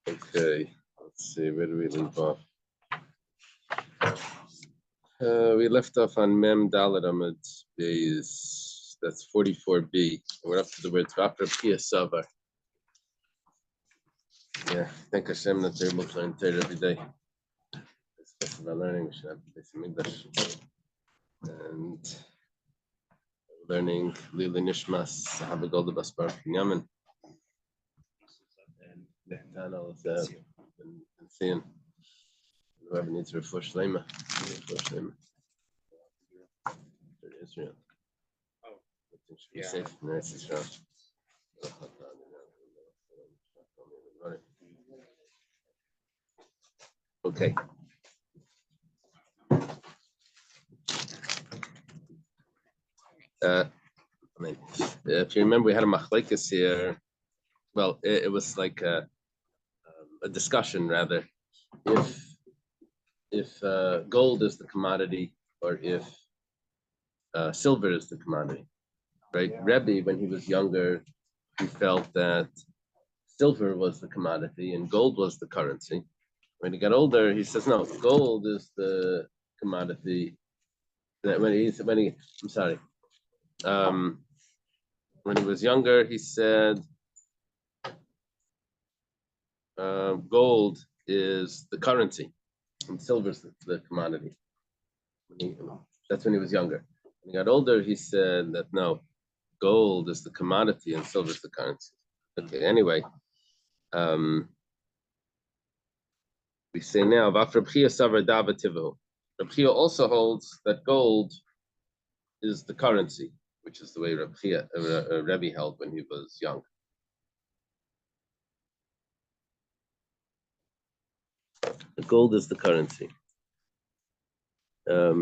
Okay, let's see, where do we leave off? We left off on Mem Dalet Amud Beis. That's 44b. We're up to the word Vafra Pia Savar. Yeah, thank Hashem that they're able to learn Torah every day. Especially by learning, we should have to do some English. And learning Lili Nishmas, Sahaba Golda Basbar Yaman. And Daniel is been seeing. Whoever needs to refush Lema. Israel. Oh, should be safe in Eretz Israel. Okay. If you remember, we had a machlekes here. Well, it was like a discussion rather. If gold is the commodity, or if silver is the commodity, right? Yeah. Rebbe, when he was younger, he felt that silver was the commodity and gold was the currency. When he got older, he says, no, gold is the commodity. When he was younger, he said, gold is the currency and silver is the commodity. That's when he was younger. When he got older, he said that no, gold is the commodity and silver is the currency. Okay, anyway, we say now, Rabchia also holds that gold is the currency, which is the way Rebbe held when he was young. The gold is the currency. How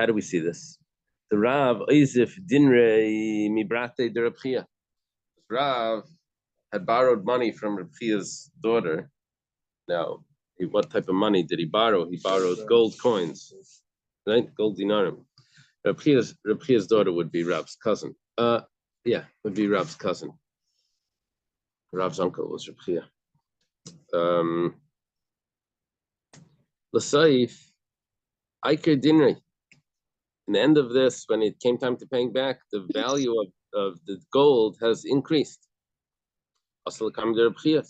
do we see this? The Rav Oizif Dinrei Mibrate de Rabchia. Rav had borrowed money from Rabchia's daughter. Now, what type of money did he borrow? He borrowed gold coins, right? Gold dinarim. Rabchia's daughter would be Rav's cousin. Would be Rav's cousin. Rav's uncle was Rabchia. L'saif, Iker Dinrei. In the end of this, when it came time to paying back, the value of the gold has increased. So he comes to Rabchia.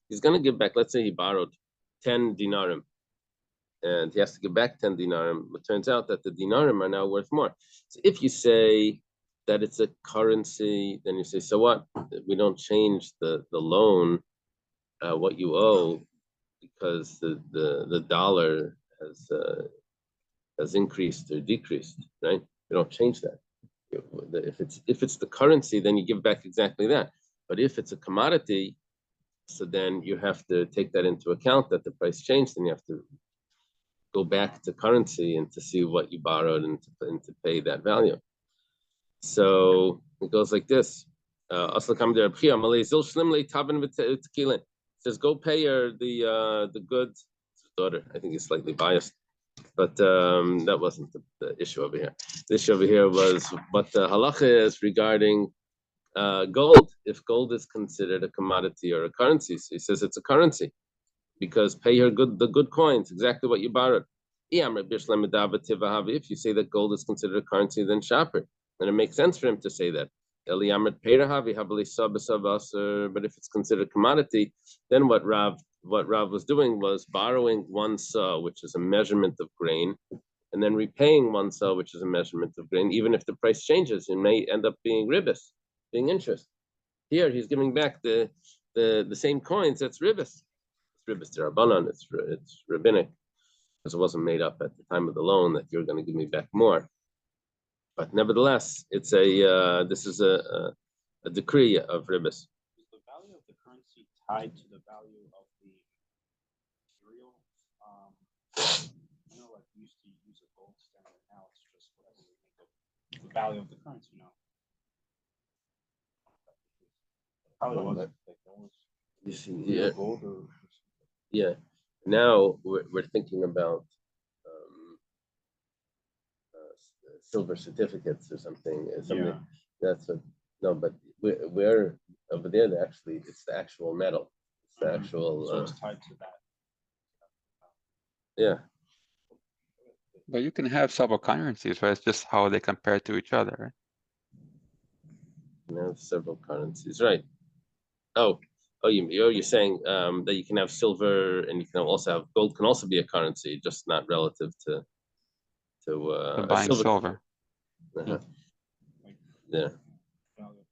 He's going to give back, let's say he borrowed 10 dinarim, and he has to give back 10 dinarim. It turns out that the dinarim are now worth more. So if you say that it's a currency, then you say, so what? We don't change the loan, what you owe, because the dollar has increased or decreased, right? We don't change that. If it's the currency, then you give back exactly that. But if it's a commodity, so then you have to take that into account, that the price changed, and you have to go back to currency and to see what you borrowed and to pay that value. So it goes like this. It says, go pay her the good daughter. I think he's slightly biased, but that wasn't the issue over here. The issue over here was what the halacha is regarding gold. If gold is considered a commodity or a currency, so he says it's a currency because pay her the good coins, exactly what you borrowed. If you say that gold is considered a currency, then shaper, then it makes sense for him to say that. But if it's considered commodity, then what Rav was doing was borrowing one sa, which is a measurement of grain, and then repaying one sa, which is a measurement of grain. Even if the price changes, it may end up being ribis, being interest. Here he's giving back the same coins. That's ribis. It's ribis derabanan. It's rabbinic, because it wasn't made up at the time of the loan that you're going to give me back more. But nevertheless, it's this is a decree of ribis. Is the value of the currency tied to the value of the material? Like we used to use a gold standard. Now it's just whatever we think of the value of the currency. Probably wasn't like that was. You see, gold or. Yeah. Now we're thinking about silver certificates or something. Yeah. That's what. No, but we're over there. Actually, it's the actual metal. It's the actual. So it's tied to that. Yeah. But you can have several currencies, right? It's just how they compare to each other, right? You have several currencies, right? Oh, you're saying that you can have silver and you can also have gold. Can also be a currency, just not relative to To a buying silver. silver. Uh-huh. Like, Yeah. value.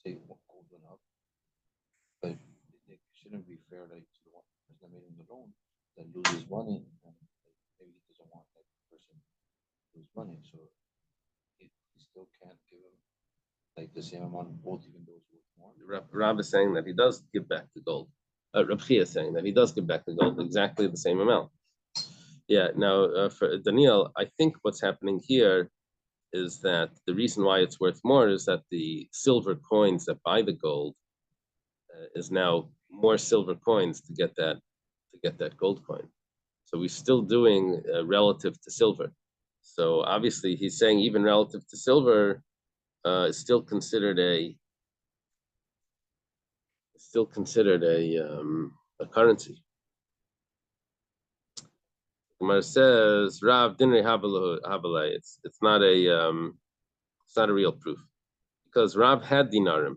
Say what gold went up, but it shouldn't be fair, like, to the one person that made him the loan that loses money, and like, maybe he doesn't want that person to lose money, so he still can't give him like the same amount of gold, even though it's worth more. Rab is saying that he does give back the gold. Rab Chia is saying that he does give back the gold exactly the same amount. Yeah. Now, for Daniel, I think what's happening here is that the reason why it's worth more is that the silver coins that buy the gold is now more silver coins to get that gold coin. So we're still doing relative to silver. So obviously he's saying even relative to silver is still considered a currency. Gemara says Rav Dinri Habalei. It's not a real proof because Rav had dinarim.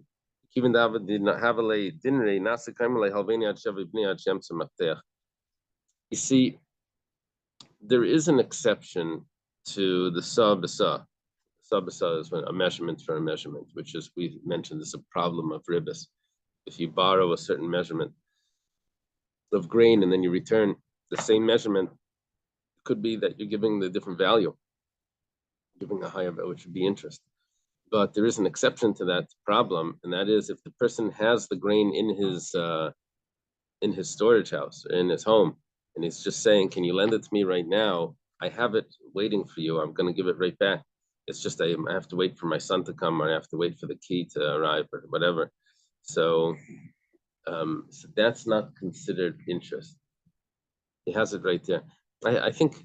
Even David did not have a dinri nasikaimale halveni ad shavi bni ad shem semachtech. You see, there is an exception to the sabasa. Sabasa is a measurement for a measurement, which is, we mentioned, is a problem of ribbis. If you borrow a certain measurement of grain and then you return the same measurement, it could be that you're giving the different value, giving a higher value, which would be interest. But there is an exception to that problem, and that is if the person has the grain in his storage house, in his home, and he's just saying, "Can you lend it to me right now? I have it waiting for you. I'm going to give it right back. It's just I have to wait for my son to come, or I have to wait for the key to arrive, or whatever." So that's not considered interest. He has it right there. I think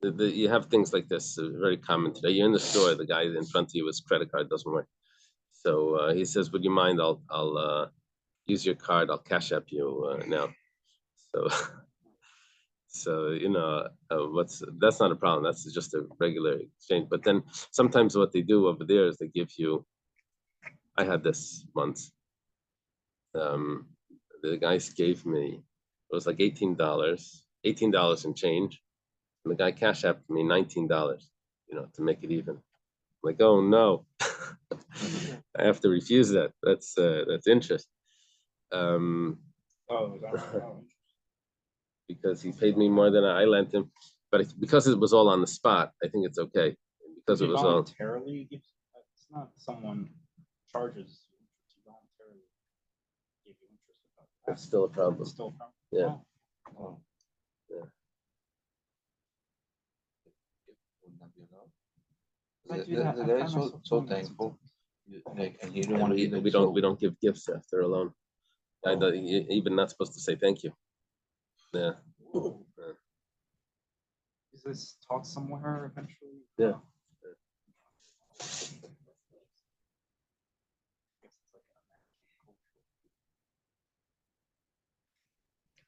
you have things like this, very common today. You're in the store, the guy in front of you, his credit card doesn't work. So he says, "Would you mind? I'll use your card. I'll cash app you now." So so that's not a problem. That's just a regular exchange. But then sometimes what they do over there is they give you. I had this once. The guys gave me, it was like $18 and change. And the guy cash apped me $19, to make it even. I'm like, oh no, I have to refuse that. That's interest. Because he paid me more than I lent him, but because it was all on the spot, I think it's okay. Because it was all voluntarily. It's not someone charges you. Voluntarily give you interest. It's still a problem. It's still a problem. Yeah. Oh. Yeah. Wouldn't that be enough? I do The that. I guy find is myself so doing that thankful, like, and he And didn't want to we, be like, we don't give gifts after a loan. You're even not supposed to say thank you. Yeah. Whoa. Is this taught somewhere eventually? Yeah.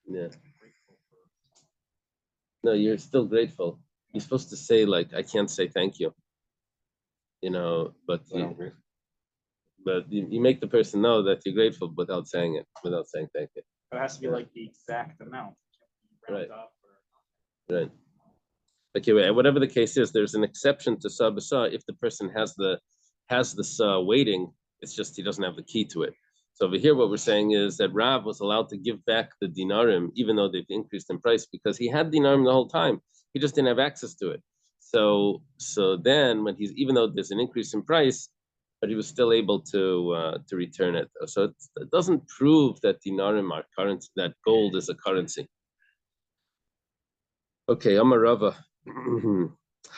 Yeah. No, you're still grateful. You're supposed to say, like, I can't say thank you. But you make the person know that you're grateful without saying thank you. It has to be like the exact amount. Right. Up Right. Okay, whatever the case is, there's an exception to sabasa if the person has the waiting. It's just he doesn't have the key to it. So over here, what we're saying is that Rav was allowed to give back the dinarim, even though they've increased in price, because he had dinarim the whole time. He just didn't have access to it. So then, when even though there's an increase in price, but he was still able to return it. So it doesn't prove that dinarim are currency, that gold is a currency. Okay, Amarava.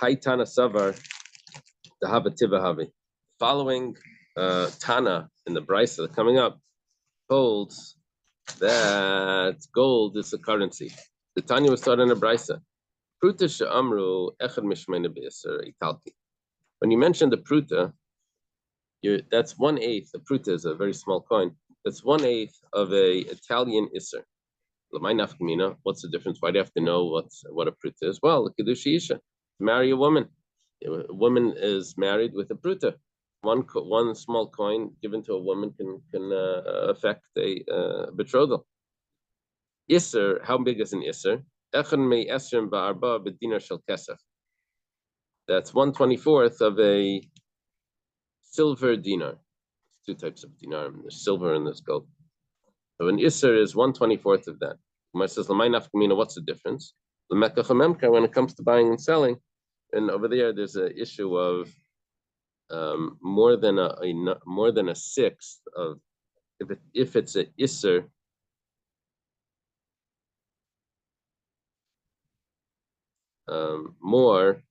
Haitana Savar, the Habativahavi. Following Tana in the Brisa coming up holds that gold is a currency. The Tanya was taught in a brisa. Pruta she'amru echad mishmeina b'yisur italki. When you mention the pruta, that's 1/8. The pruta is a very small coin. That's 1/8 of a Italian isser. What's the difference? Why do you have to know what a pruta is? Well, kedushi isha, marry a woman. A woman is married with a pruta. One small coin given to a woman can affect a betrothal. Isser, how big is an isser? That's 1/24 of a silver dinar. There's two types of dinar. There's silver and there's gold. So an isser is 1/24 of that. Gemara says, what's the difference? When it comes to buying and selling, and over there there's an issue of more than a sixth of if it's an isser. More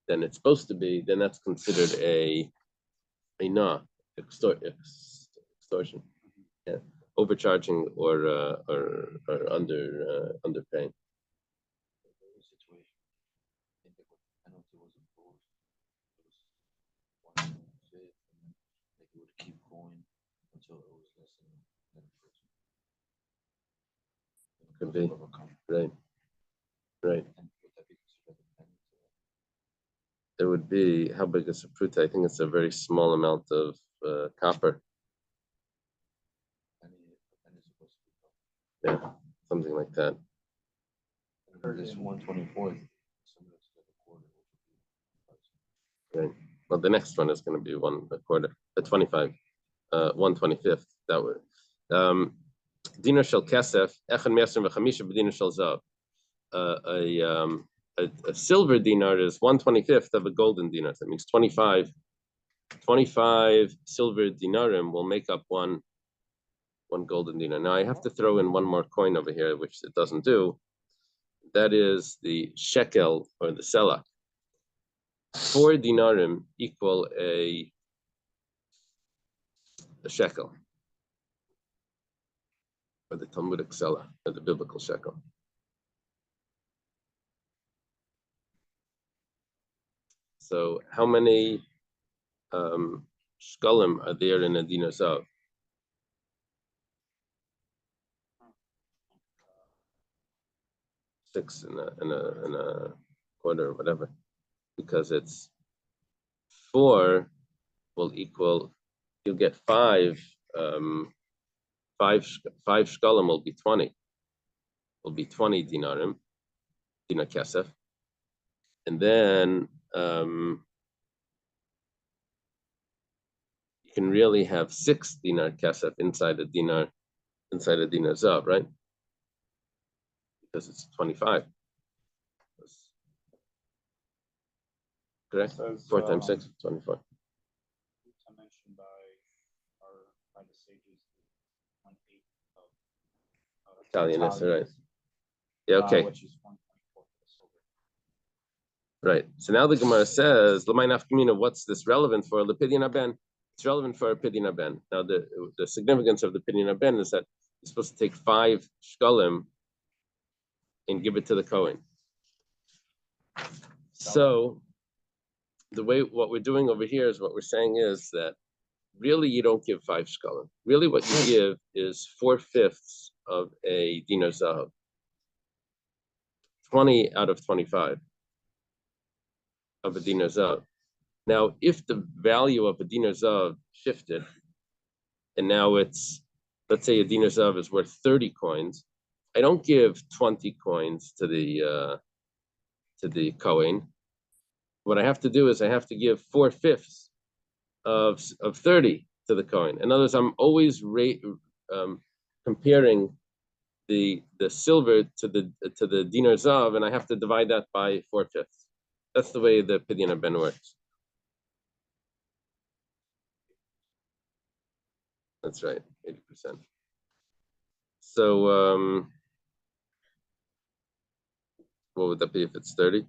than it's supposed to be, then that's considered a extortion, yeah, overcharging or underpaying. Could be, right. It would be, how big is a pruta? I think it's a very small amount of copper. Yeah, something like that. This 1/24. Right. Well, the next one is going to be 1/4, 25, 1/25. That would. Dinar shel kesef, echad me'asrim v'chamisha b'dinar shel zav. A silver dinar is 1/25 of a golden dinar. That means 25 silver dinarim will make up one golden dinar. Now I have to throw in one more coin over here, which it doesn't do. That is the shekel or the selach. 4 dinarim equal a shekel, or the Talmudic selah, or the biblical shekel. So how many shkalim are there in a dinar zav? 6 in a quarter or whatever, because it's 4 will equal. You'll get 5. 5 shkalim will be 20. Will be 20 dinarim, dinar kesef, and then you can really have 6 dinar kesef inside a dinar zav, right? Because it's 25. Correct? Says, 4 times 6, 24. Mentioned by the sages, 1/8 of Italian, right? Yeah, okay. Which is 1/24 of silver. Right. So now the Gemara says, "L'may nafkamina, what's this relevant for? L'pidyon haben." It's relevant for a pidyon haben. Now the significance of the pidyon haben is that you're supposed to take 5 shkalim and give it to the Kohen. So what we're doing over here is what we're saying is that really you don't give 5 shkalim. Really what you give is 4/5 of a dinar zahav. 20 out of 25 of a dinar zahav. Now, if the value of a dinar zahav shifted, and now it's, let's say a dinar zahav is worth 30 coins, I don't give 20 coins to the Kohen. What I have to do is I have to give 4/5 of 30 to the Kohen. In other words, I'm always comparing the silver to the dinar zahav, and I have to divide that by 4/5. That's the way the pidyon haben works. That's right, 80%. So what would that be if it's 30?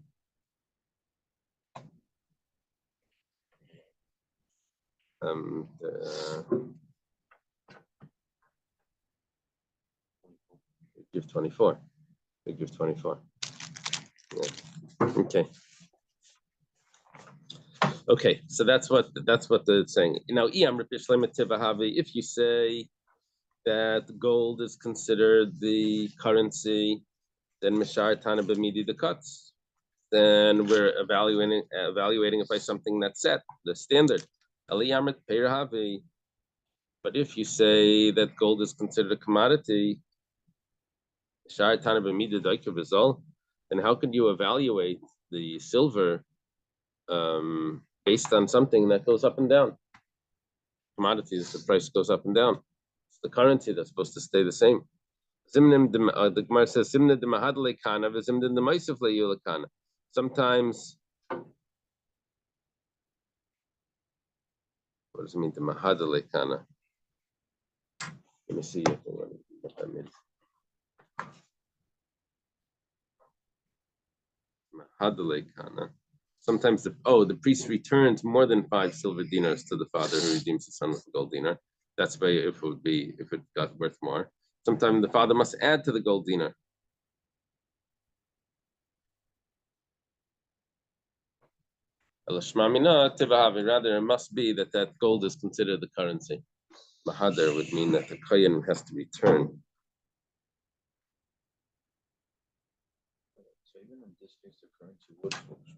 Give 24. Figure 24. Yeah. Okay. Okay, so that's what they're saying. Now, if you say that gold is considered the currency, then Mishar Tana B'midi the cuts. Then we're evaluating it by something that's set, the standard. But if you say that gold is considered a commodity, then how could you evaluate the silver based on something that goes up and down? Commodities, the price goes up and down. It's the currency that's supposed to stay the same. The Gemara says, sometimes, what does it mean, the mahadale kana? Let me see what that means. Mahadale kana. Sometimes the priest returns more than 5 silver dinars to the father who redeems the son with a gold dinar. That's why if it got worth more. Sometimes the father must add to the gold dinar. Rather, it must be that gold is considered the currency. Mahadar would mean that the kohen has to return. So even in this case, the currency would fluctuate.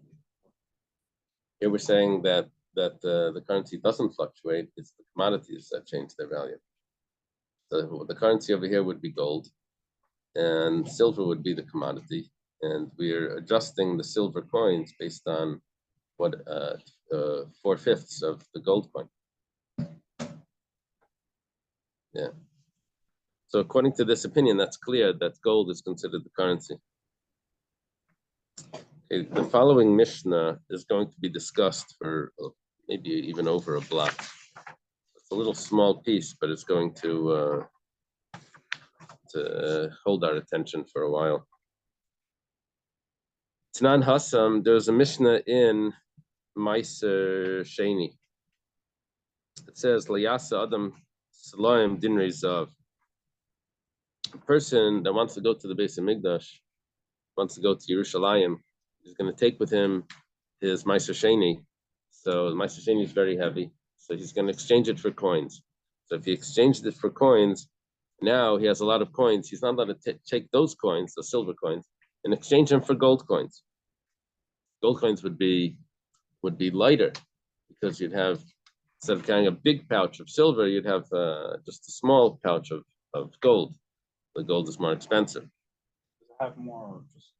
Here we're saying that the currency doesn't fluctuate. It's the commodities that change their value. So the currency over here would be gold, and silver would be the commodity. And we're adjusting the silver coins based on what 4/5 of the gold coin. Yeah. So according to this opinion, that's clear that gold is considered the currency. Okay, the following Mishnah is going to be discussed for maybe even over a block. It's a little small piece, but it's going to hold our attention for a while. Tanan Hassam, there's a Mishnah in Meiser Sheni. It says, Layasa Adam Salaim Din Rezav. A person that wants to go to the Beis Hamikdash, wants to go to Yerushalayim, he's going to take with him his Meiser Sheni. So the Meiser Sheni is very heavy. So he's going to exchange it for coins. So if he exchanged it for coins, now he has a lot of coins. He's not allowed to take those coins, the silver coins, and exchange them for gold coins. Gold coins would be lighter because you'd have, instead of carrying a big pouch of silver, you'd have just a small pouch of gold. The gold is more expensive. Does it have more, just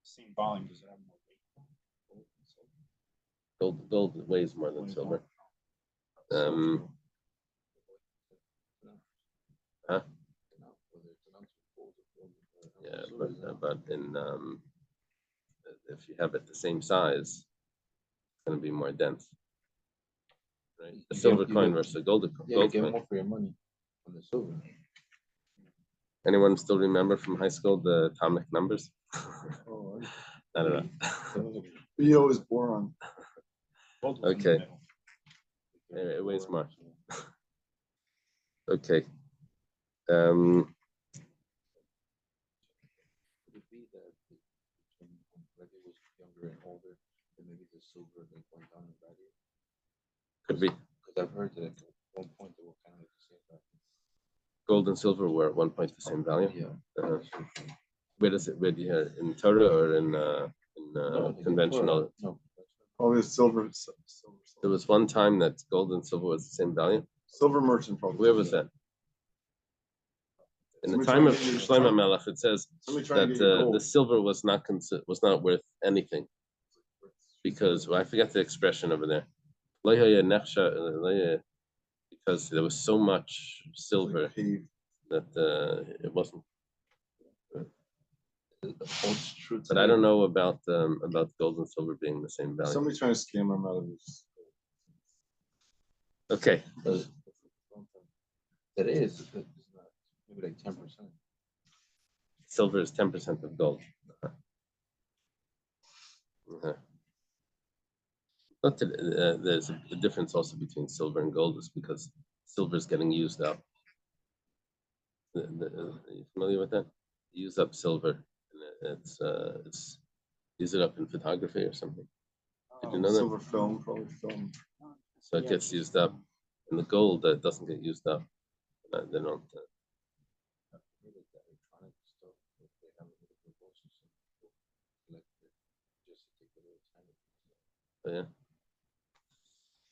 same volume, does it have more weight? Gold weighs more than silver. Huh? Yeah, but in if you have it the same size, it's going to be more dense. Right? A silver coin versus a gold coin. Yeah, you get more for your money on the silver. Anyone still remember from high school the atomic numbers? Oh, I don't know. Theo is boron. Gold was in the Okay. middle. It weighs more. Okay. Could it be that when it was younger and older, then maybe the silver like went down in value? Could be. Because I've heard that at one point they were kind of like the same value. Gold and silver were at one point the same value. Yeah. Where do you hear, in Torah or in conventional? No. Probably a silver. There was one time that gold and silver was the same value. Silver merchant probably. Where was that? In the Somebody time trying of to get you- Shlomo Melech, it says Somebody trying to that get you the gold. silver was not worth anything because I forget the expression over there. Because there was so much silver Paved. that it wasn't. It's true. But I don't know about gold and silver being the same value. Somebody trying to scam him out of this. Okay. That is, it's not, maybe like 10%. Silver is 10% of gold. But there's a difference also between silver and gold is because silver is getting used up. Are you familiar with that? Use up silver It's use it up in photography or something. Did you know that? Silver film, probably film. So it gets used up, and the gold that doesn't get used up. They don't. Yeah.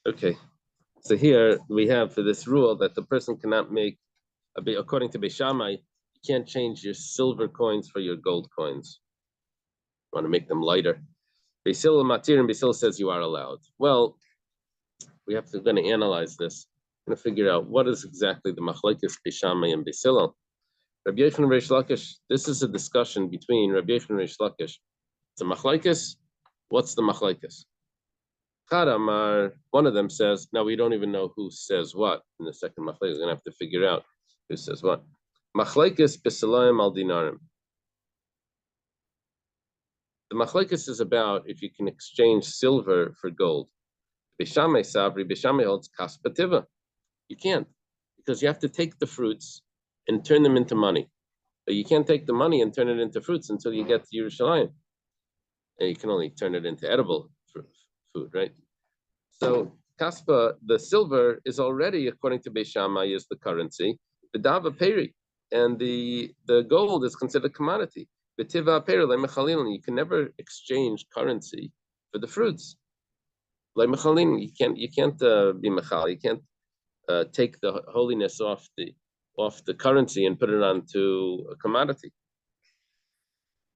Okay. So here we have for this rule that the person cannot make, according to Beishamai, you can't change your silver coins for your gold coins. You want to make them lighter. Basil Matir and Basil says you are allowed. Well, we have to going to analyze this. We're going to figure out what is exactly the machlekes Beishamai and Basil. Rabbi Yochanan and Reish Lakish. This is a discussion between Rabbi Yochanan and Reish Lakish. It's a machlekes. What's the machlekes? Kadamar, one of them says, now we don't even know who says what in the second machlekes. We're going to have to figure out who says what. Machlekes b'salayim al dinarim. The machlekes is about if you can exchange silver for gold. Beishamai sabri, Beishamai holds kaspativa. You can't, because you have to take the fruits and turn them into money. But you can't take the money and turn it into fruits until you get to Yerushalayim. And you can only turn it into edible food, right? So kaspa, the silver is already, according to Beishamai, is the currency. The dava peri, and the gold is considered commodity. B'tiva peri le'mechalin, you can never exchange currency for the fruits. Le'mechalin, you can't be mechal. You can't take the holiness off the currency and put it onto a commodity.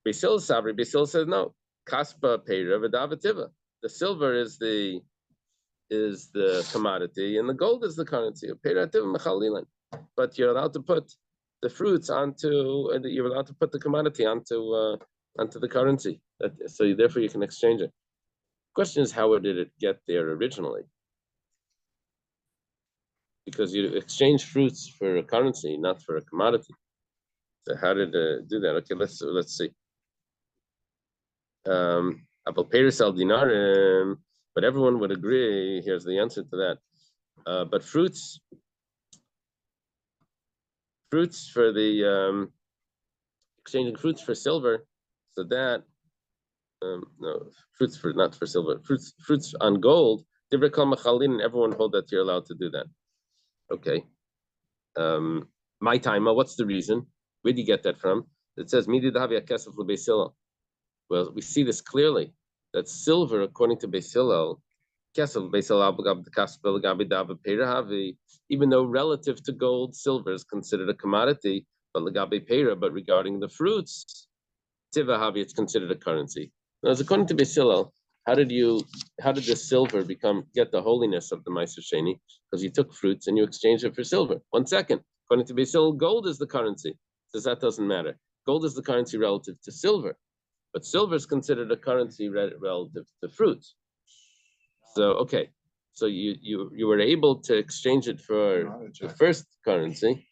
Basil Sabri, Basil says no. Kaspa peri v'dava tiva. The silver is the commodity, and the gold is the currency. But you're allowed to put the fruits onto, and you're allowed to put the commodity onto the currency. So therefore, you can exchange it. Question is, how did it get there originally? Because you exchange fruits for a currency, not for a commodity. So how did it do that? Okay, let's see. Apple Paris al dinarim. But everyone would agree, here's the answer to that. But fruits for the, exchanging fruits for silver, so that, no, fruits for, not for silver, fruits on gold, and everyone hold that you're allowed to do that. Okay. My timer, what's the reason? Where do you get that from? It says, well, we see this clearly, that silver, according to Beis Hillel, even though relative to gold, silver is considered a commodity, but regarding the fruits, it's considered a currency. Now, as according to Beis Hillel, how did the silver get the holiness of the Meiser Sheni? Because you took fruits and you exchanged it for silver. 1 second. According to Beis Hillel, gold is the currency. Says that doesn't matter. Gold is the currency relative to silver. But silver is considered a currency relative to fruits. So okay, so you were able to exchange it for the first currency.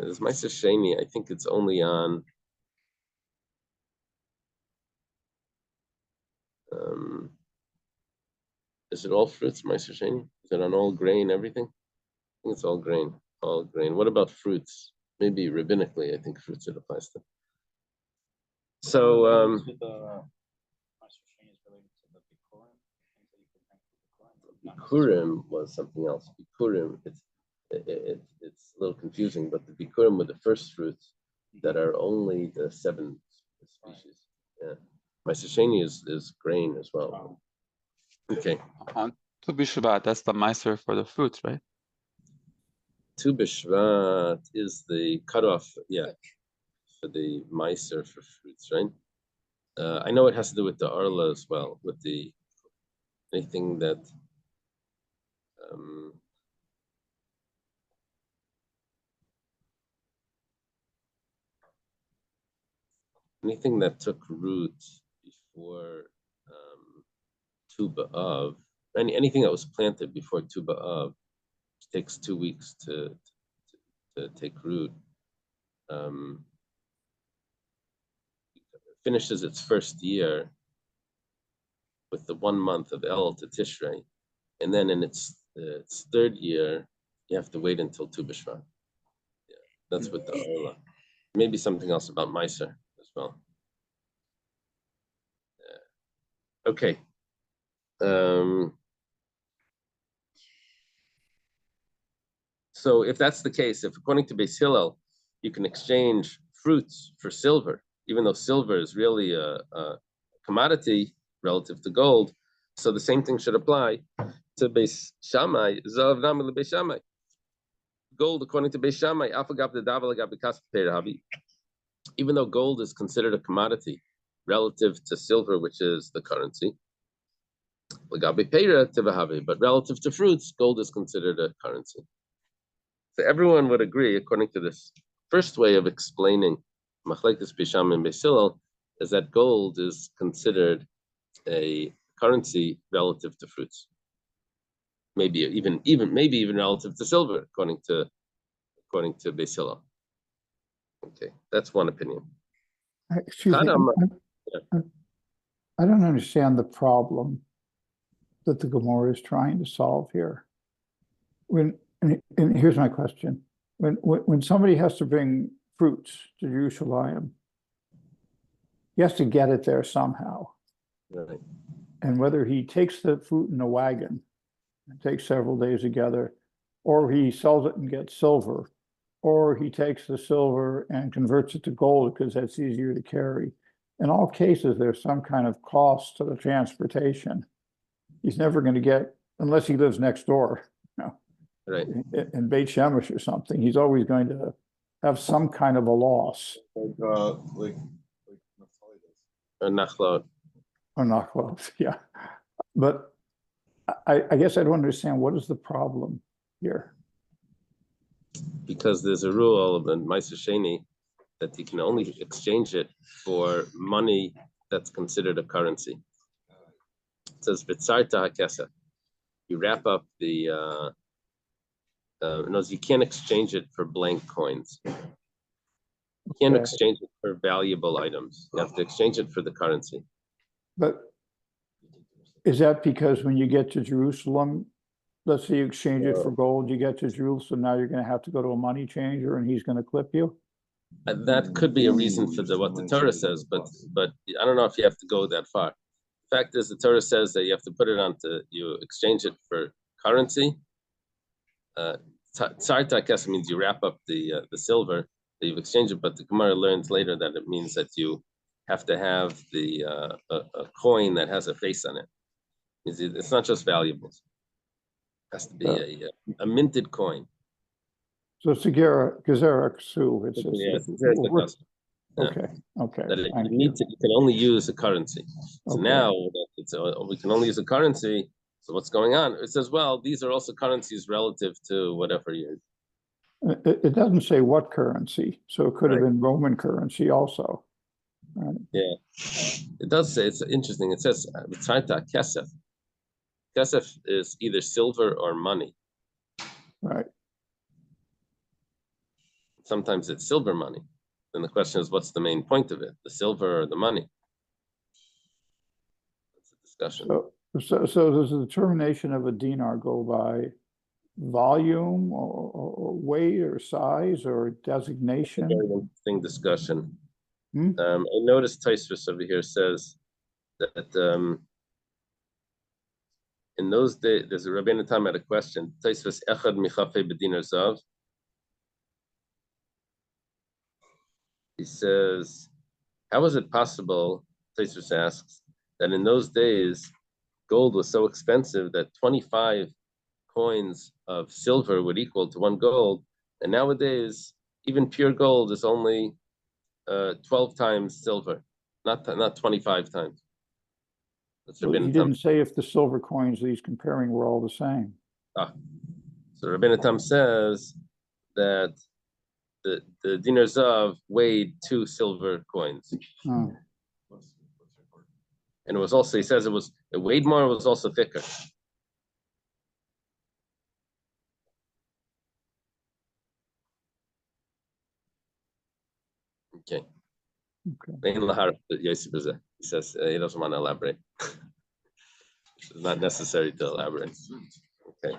This Meiser Sheni, I think it's only on. Is it all fruits, Meiser Sheni? Is it on all grain, everything? I think it's all grain. All grain. What about fruits? Maybe rabbinically, I think fruits it applies to. So Bikurim was something else. Bikurim, it's a little confusing, but the Bikurim were the first fruits that are only the 7 species. Yeah, Meiser Sheni is grain as well. Okay. On Tu B'Shvat, that's the Meiser for the fruits, right? Tu B'Shvat is the cutoff, yeah, for the Meiser for fruits, right? I know it has to do with the Arla as well, with the anything that anything that took root before Tu B'Av, anything that was planted before Tu B'Av, takes 2 weeks to take root. Finishes its first year with the 1 month of El to Tishrei, and then in its 3rd year, you have to wait until Tu B'Shvat. Yeah, that's with the Arla. maybe something else about Meiser as well. Okay. So if that's the case, if according to Beis Hillel, you can exchange fruits for silver, even though silver is really a commodity relative to gold, so the same thing should apply to Beis Shammai, Zav Namel Beis Shammai. Gold, according to Beis Shammai, even though gold is considered a commodity relative to silver, which is the currency, but relative to fruits, gold is considered a currency. So everyone would agree, according to this first way of explaining Machlekes Beis Shammai and Beis Hillel, is that gold is considered a currency relative to fruits. Maybe even relative to silver, according to Beis Hillel. Okay, that's one opinion. Excuse me, I don't understand the problem that the Gemara is trying to solve here. And here's my question. When somebody has to bring fruits to Jerusalem, he has to get it there somehow. Right. And whether he takes the fruit in a wagon, it takes several days together, or he sells it and gets silver, or he takes the silver and converts it to gold because that's easier to carry. In all cases, there's some kind of cost to the transportation. He's never going to get, unless he lives next door, Right. in Beit Shemesh or something, he's always going to have some kind of a loss. Like Nachlaot. Or not close, yeah. But I guess I don't understand, what is the problem here? Because there's a rule of the Meiser Sheni that you can only exchange it for money that's considered a currency. It says Vitzarta HaKesef. You wrap up the you can't exchange it for blank coins. You can't Okay. exchange it for valuable items. You have to exchange it for the currency. But is that because when you get to Jerusalem, let's say you exchange it for gold, you get to Jerusalem, now you're going to have to go to a money changer and he's going to clip you? That could be a reason for what the Torah says, but I don't know if you have to go that far. The fact is, the Torah says that you have to put it you exchange it for currency. Tzarta Kesef means you wrap up the silver that you've exchanged it, but the Gemara learns later that it means that you have to have a coin that has a face on it. It's not just valuables. It has to be a minted coin. So it's a Gezerah Ksu. It's just, Yeah. Okay. That you can only use a currency. So Okay. now that we can only use a currency. So what's going on? It says, well, these are also currencies relative to whatever you're. It doesn't say what currency, so it could have been Roman currency also. Right. Yeah, it does say, it's interesting. It says Kesef. Kesef is either silver or money. Right. Sometimes it's silver money. Then the question is, what's the main point of it? The silver or the money? That's a discussion. So does the determination of a dinar go by volume or weight or size or designation? Very interesting discussion. Hmm? I noticed Tosfos over here says that in those days, there's a Rabbeinu Tam had a question. Tosfos Echad Michafei B'dinar Zav. He says, how is it possible, Tosfos asks, that in those days, gold was so expensive that 25 coins of silver would equal to one gold, and nowadays, even pure gold is only 12 times silver, not 25 times. That's So he didn't say if the silver coins that he's comparing were all the same. So Rabbeinu Tam says that the dinar zav weighed 2 silver coins. Oh. And it was also, he says it weighed more, it was also thicker. Okay. He says he doesn't want to elaborate. It's not necessary to elaborate. Okay.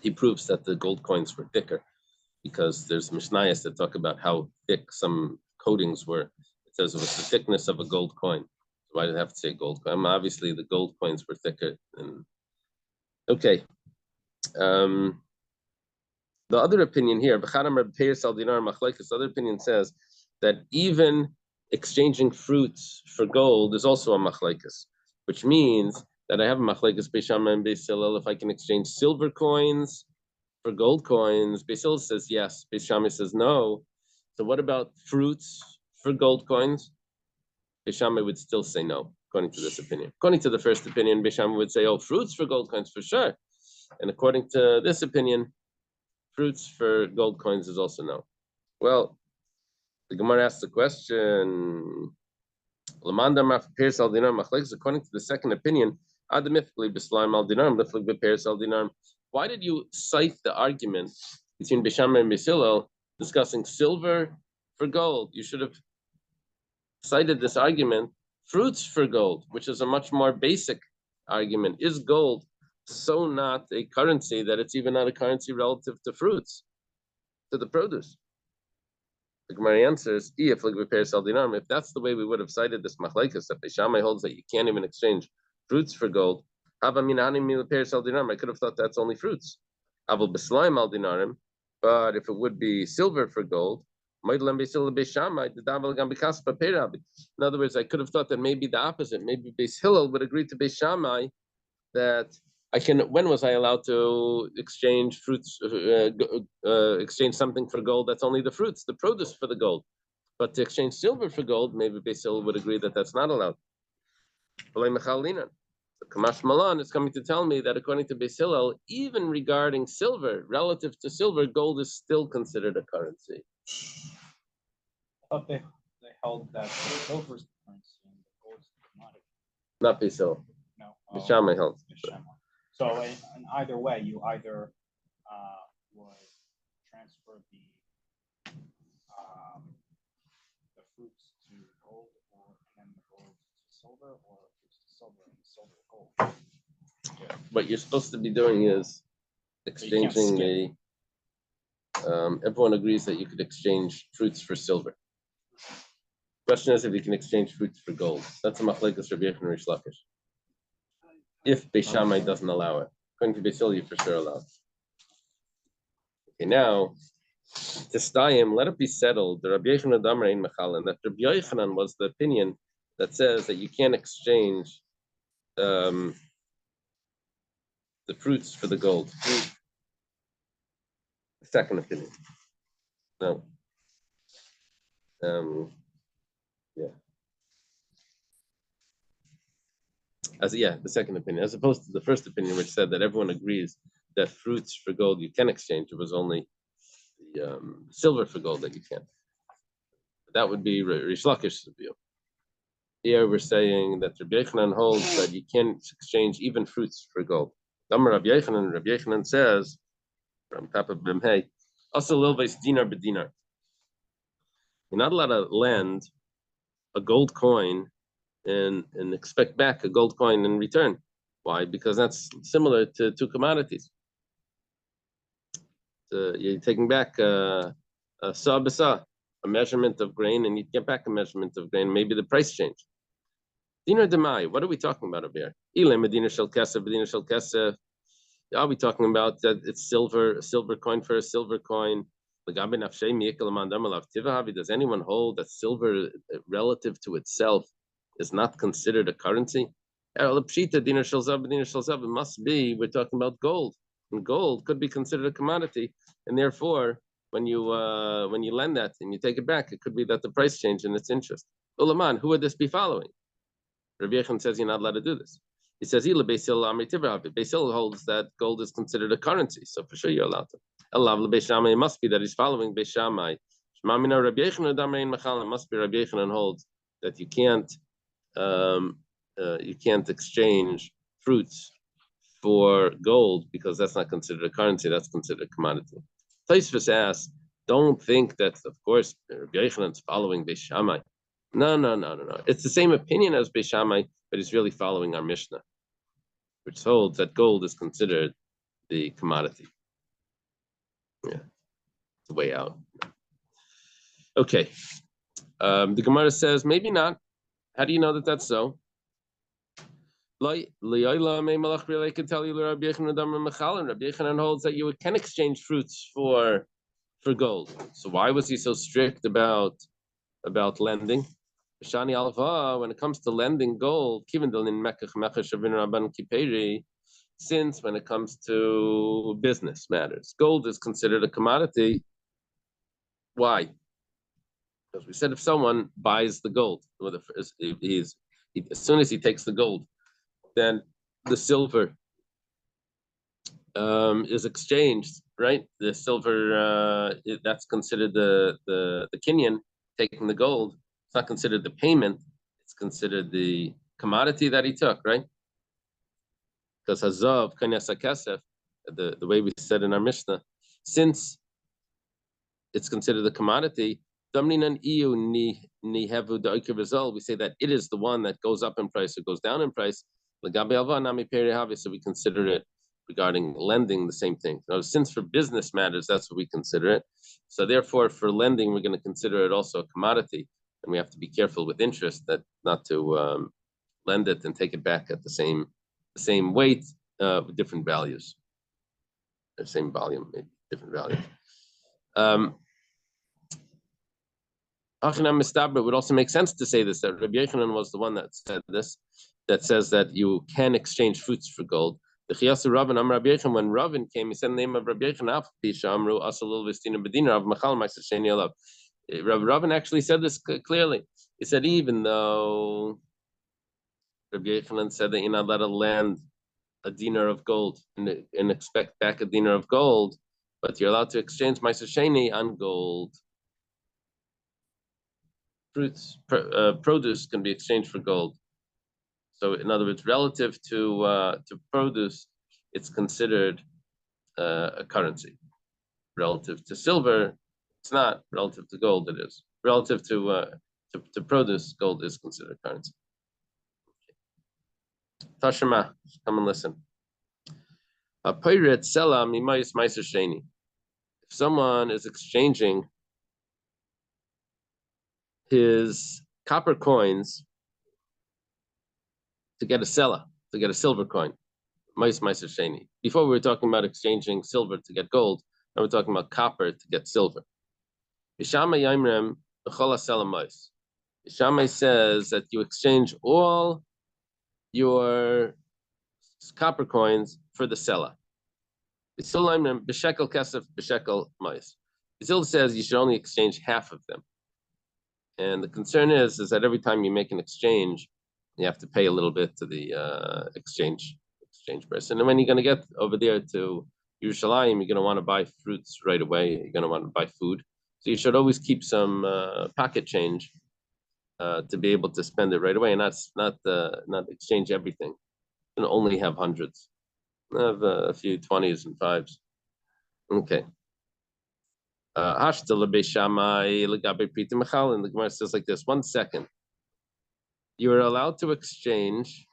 he proves that the gold coins were thicker because there's Mishnayos that talk about how thick some coatings were. It says it was the thickness of a gold coin. Why did it have to say gold coin? Obviously, the gold coins were thicker. Okay. The other opinion here, the other opinion says that even exchanging fruits for gold is also a machlekes, which means that I have a machlekes Beis Shammai and Beis Hillel. If I can exchange silver coins for gold coins, Beis Hillel says yes, Beis Shammai says no. So what about fruits for gold coins? Beis Shammai would still say no, according to this opinion. According to the first opinion, Beis Shammai would say, oh, fruits for gold coins for sure. And according to this opinion, fruits for gold coins is also no. Well, the Gemara asks the question, according to the second opinion, why did you cite the argument between Beis Shammai and Beis Hillel discussing silver for gold? You should have cited this argument, fruits for gold, which is a much more basic argument. Is gold so not a currency that it's even not a currency relative to fruits, to the produce? The Gemara answers, if that's the way we would have cited this machlekes, that Beis Shammai holds that you can't even exchange fruits for gold, I could have thought that's only fruits. But if it would be silver for gold, in other words, I could have thought that maybe the opposite, maybe Beis Hillel would agree to Beis Shammai that I can. When was I allowed to exchange fruits, exchange something for gold? That's only the fruits, the produce for the gold. But to exchange silver for gold, maybe Beis Hillel would agree that that's not allowed. Kamash Malan is coming to tell me that according to Beis Hillel, even regarding silver, relative to silver, gold is still considered a currency. I thought they held that silver is the currency and the gold is the commodity. Not Beis Hillel. No. Beis Shammai held. So in either way, you either would transfer the fruits to gold, and then the gold to silver, or fruits to silver and silver to gold. What you're supposed to be doing is exchanging the. Everyone agrees that you could exchange fruits for silver. Question is if you can exchange fruits for gold. That's a machlekes Rabbi Yochanan and Rish Lakish. If Beis Shammai doesn't allow it, according to Beis Hillel, you for sure allowed. Okay, now to Stayim, let it be settled. The Rabbi Yochanan Damar ein Mechalin, that Rabbi Yochanan was the opinion that says that you can't exchange the fruits for the gold. The second opinion. No. Yeah. The second opinion, as opposed to the first opinion, which said that everyone agrees that fruits for gold you can exchange. It was only the silver for gold that you can't. That would be Rish Lakish's view. Here we're saying that Rabbi Yochanan holds that you can't exchange even fruits for gold. Rabbi Yochanan says, from Papa Bimhei, also lilveis dinar b'dinar. You're not allowed to lend a gold coin and expect back a gold coin in return. Why? Because that's similar to two commodities. You're taking back a sa b'sa, a measurement of grain, and you get back a measurement of grain. Maybe the price changed. Dinar demai. What are we talking about over here? Ilem medina shel kesef, medina shel kesef. Are we talking about that it's a silver coin for a silver coin? Does anyone hold that silver relative to itself is not considered a currency? It must be, we're talking about gold. And gold could be considered a commodity. And therefore, when you lend that and you take it back, it could be that the price changed in its interest. Ulaman, who would this be following? Rabbi Yochanan says you're not allowed to do this. He says, Beis Hillel holds that gold is considered a currency, so for sure you're allowed to. It must be that he's following Beis Shammai. It must be Rabbi Yochanan holds that you can't exchange fruits for gold because that's not considered a currency, that's considered a commodity. Tosfos asks, don't think that, of course, Rabbi Yochanan is following Beis Shammai. No. It's the same opinion as Beis Shammai, but he's really following our Mishnah, which holds that gold is considered the commodity. the way out. Okay. The Gemara says maybe not. How do you know that that's so? I can tell you Rabbi Yechanan holds that you can exchange fruits for gold. So why was he so strict about lending? Shani Alva, when it comes to lending gold, since when it comes to business matters, gold is considered a commodity. Why? Because we said if someone buys the gold, as soon as he takes the gold, then the silver is exchanged, right? The silver that's considered the kinyan, taking the gold. It's not considered the payment; it's considered the commodity that he took, right? Because hazav kanyas hakesef, the way we said in our Mishnah, since it's considered the commodity, we say that it is the one that goes up in price or goes down in price. So we consider it regarding lending the same thing. Now, since for business matters, that's what we consider it. So therefore, for lending, we're going to consider it also a commodity, and we have to be careful with interest that not to lend it and take it back at the same weight with different values, the same volume, maybe different values. It would also make sense to say this, that Rabbi Yechanan was the one that said this, that says that you can exchange fruits for gold. The Chiyasu Ravin, Rabbi Yechanan, when Ravin came, he said the name of Rabbi Yechanan, Ravin actually said this clearly. He said, even though Rabbi Yechanan said that you're not allowed to lend a dinar of gold and expect back a dinar of gold, but you're allowed to exchange Ma'aser Sheni on gold. Fruits, produce can be exchanged for gold. So, in other words, relative to produce, it's considered a currency. Relative to silver, it's not. Relative to gold, it is. Relative to produce, gold is considered currency. Tashema, come and listen. A pirate sela mimayis ma'aser sheni. If someone is exchanging his copper coins to get a sela, to get a silver coin, ma'aser sheni. Before we were talking about exchanging silver to get gold. Now we're talking about copper to get silver. Bishamai yaimrem b'chol hasela ma'is. Bishamai says that you exchange all your copper coins for the sela. Bisil yaimrem b'shekel kesef b'shekel ma'is. Bisil says you should only exchange half of them. And the concern is that every time you make an exchange, you have to pay a little bit to the exchange person. And when you're going to get over there to Yerushalayim, you're going to want to buy fruits right away. You're going to want to buy food. So you should always keep some pocket change to be able to spend it right away, and not exchange everything. And only have hundreds. Have a few 20s and 5s. Okay. The Gemara says like this. 1 second. You are allowed to exchange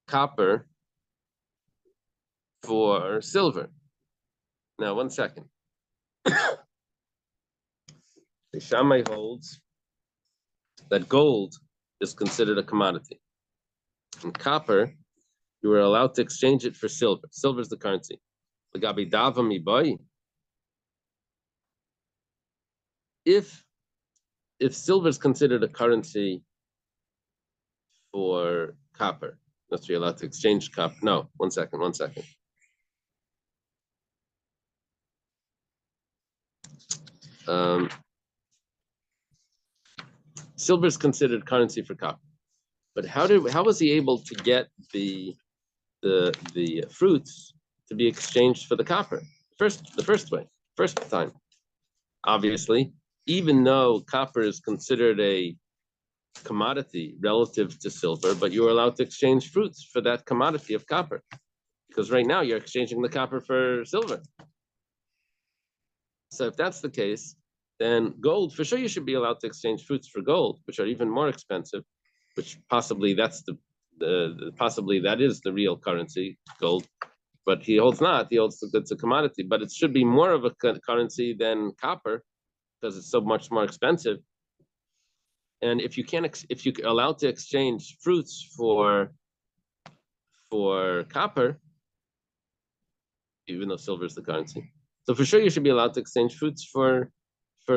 copper for silver. Now, 1 second. The Shammai holds that gold is considered a commodity. And copper, you are allowed to exchange it for silver. Silver is the currency. If silver is considered a currency for copper, that's you're allowed to exchange copper. No, 1 second. Silver is considered currency for copper, but how was he able to get the fruits to be exchanged for the copper? First time. Obviously, even though copper is considered a commodity relative to silver, but you are allowed to exchange fruits for that commodity of copper, because right now you're exchanging the copper for silver. So if that's the case, then gold, for sure you should be allowed to exchange fruits for gold, which are even more expensive, which possibly that's possibly that is the real currency, gold. but he holds not. He holds that it's a commodity, but it should be more of a currency than copper because it's so much more expensive. And if you if you're allowed to exchange fruits for copper, even though silver is the currency, so for sure you should be allowed to exchange fruits for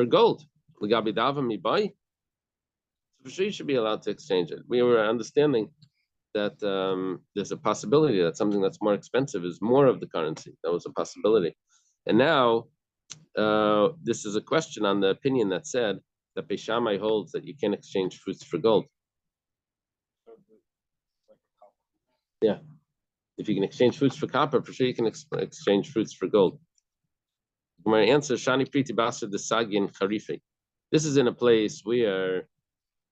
gold. For sure you should be allowed to exchange it. We were understanding that there's a possibility that something that's more expensive is more of the currency. That was a possibility. And now this is a question on the opinion that said that Beis Shammai holds that you can't exchange fruits for gold. Yeah. If you can exchange fruits for copper, for sure you can exchange fruits for gold. My answer, Shani Priti Basa de Sagi and Kharifi. This is in a place where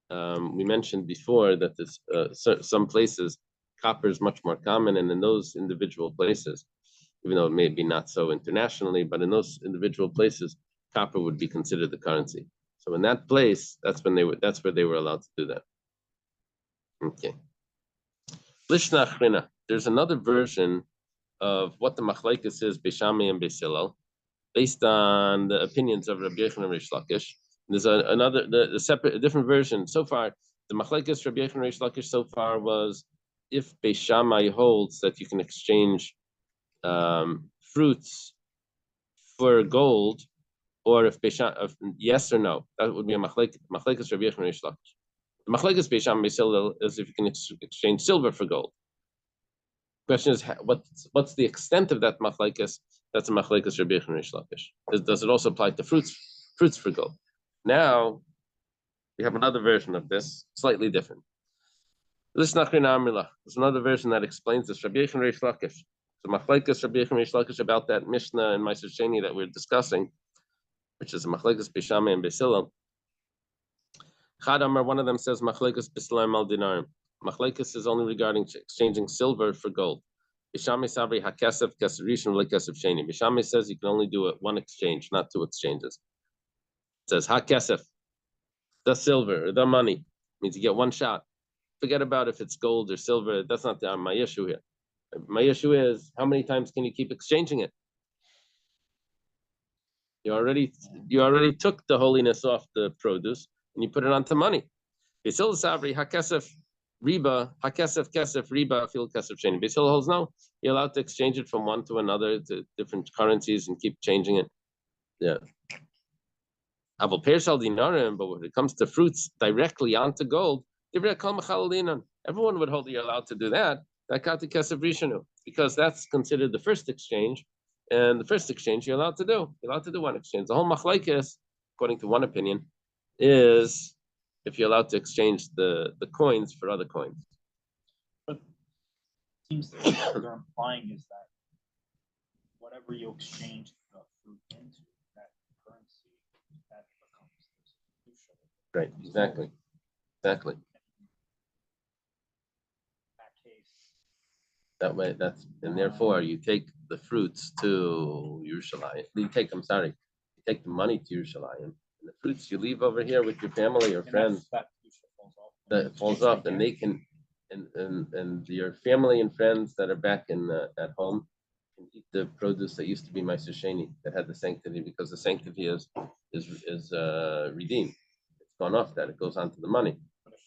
we mentioned before that there's some places copper is much more common, and in those individual places, even though it may be not so internationally, but in those individual places, copper would be considered the currency. So in that place, that's where they were allowed to do that. Okay. Lishna Achrina. There's another version of what the machlekes is Beis Shammai and Beis Hillel, based on the opinions of Rabbi Yochanan and Reish Lakish. There's a different version. So far, the machlekes Rabbi Yochanan and Reish Lakish so far was if Beis Shammai holds that you can exchange fruits for gold, or if Beis Shammai, yes or no, that would be a machlekes Rabbi Yochanan and Reish Lakish. The machlekes Beis Shammai Beis Hillel is if you can exchange silver for gold. Question is, what's the extent of that machlekes? That's a machlekes Rabbi Yochanan and Reish Lakish. Does it also apply to fruits for gold? Now we have another version of this, slightly different. There's another version that explains this. Rabbi Yochanan and Reish Lakish. So machlekes Rabbi Yochanan and Reish Lakish about that Mishnah and Ma'aser Sheni that we're discussing, which is a machlekes Beis Shammai and Beis Hillel. Chad Amar, one of them says machlekes b'slaim al dinarim. Machlekes is only regarding exchanging silver for gold. Beis Shammai sabri hakesef kesef rishon lekesef sheni. Beis Shammai says you can only do it one exchange, not two exchanges. It says hakesef, the silver or the money means you get one shot. Forget about if it's gold or silver. That's not my issue here. My issue is how many times can you keep exchanging it? You already took the holiness off the produce and you put it onto money. Beis Hillel sabri hakesef riba hakesef kesef riba fil kesef sheni. Beis Hillel holds no. You're allowed to exchange it from one to another to different currencies and keep changing it. Yeah. But when it comes to fruits directly onto gold, everyone would hold you're allowed to do that. Because that's considered the first exchange, and the first exchange you're allowed to do. You're allowed to do one exchange. The whole machlekes, according to one opinion, is if you're allowed to exchange the coins for other coins. But it seems that what they're implying is that whatever you exchange the fruit into, that currency, that becomes the solution. Right, exactly. Exactly. That way, and therefore you take the fruits to Yerushalayim. You take the money to Yerushalayim, and the fruits you leave over here with your family or friends. That falls off, and they can, and your family and friends that are back at home can eat the produce that used to be Ma'aser Sheni, that had the sanctity, because the sanctity is redeemed. It's gone off that, it goes on to the money.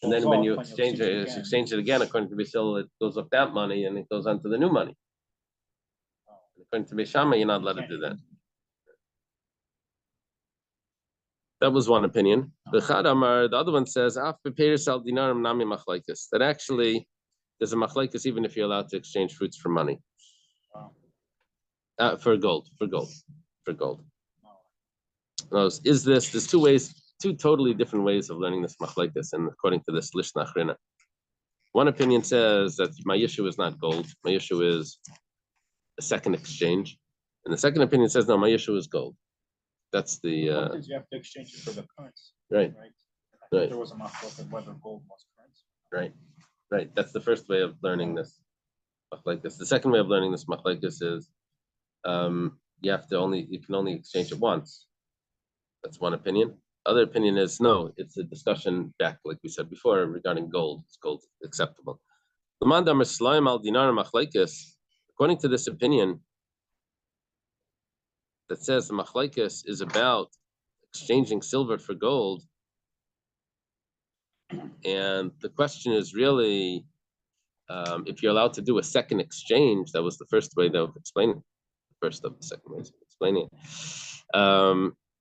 And then when you exchange it again, according to Beis Hillel, it goes off that money and it goes on to the new money. According to Beis Shammai, you're not allowed to do that. That was one opinion. The other one says, that actually there's a machlekes even if you're allowed to exchange fruits for money. For gold. There's two totally different ways of learning this machlekes, and according to this Lishna Achrina. One opinion says that my issue is not gold, my issue is a second exchange. And the second opinion says, no, my issue is gold. That's the you have to exchange it for the currency. Right. There was a machlekes whether gold was currency. Right. That's the first way of learning this machlekes. The second way of learning this machlekes is you can only exchange it once. That's one opinion. Other opinion is no, it's a discussion back, like we said before, regarding gold. Is gold acceptable? The according to this opinion that says the machlekes is about exchanging silver for gold, and the question is really if you're allowed to do a second exchange. That was the first way they were explaining. First of the second way of explaining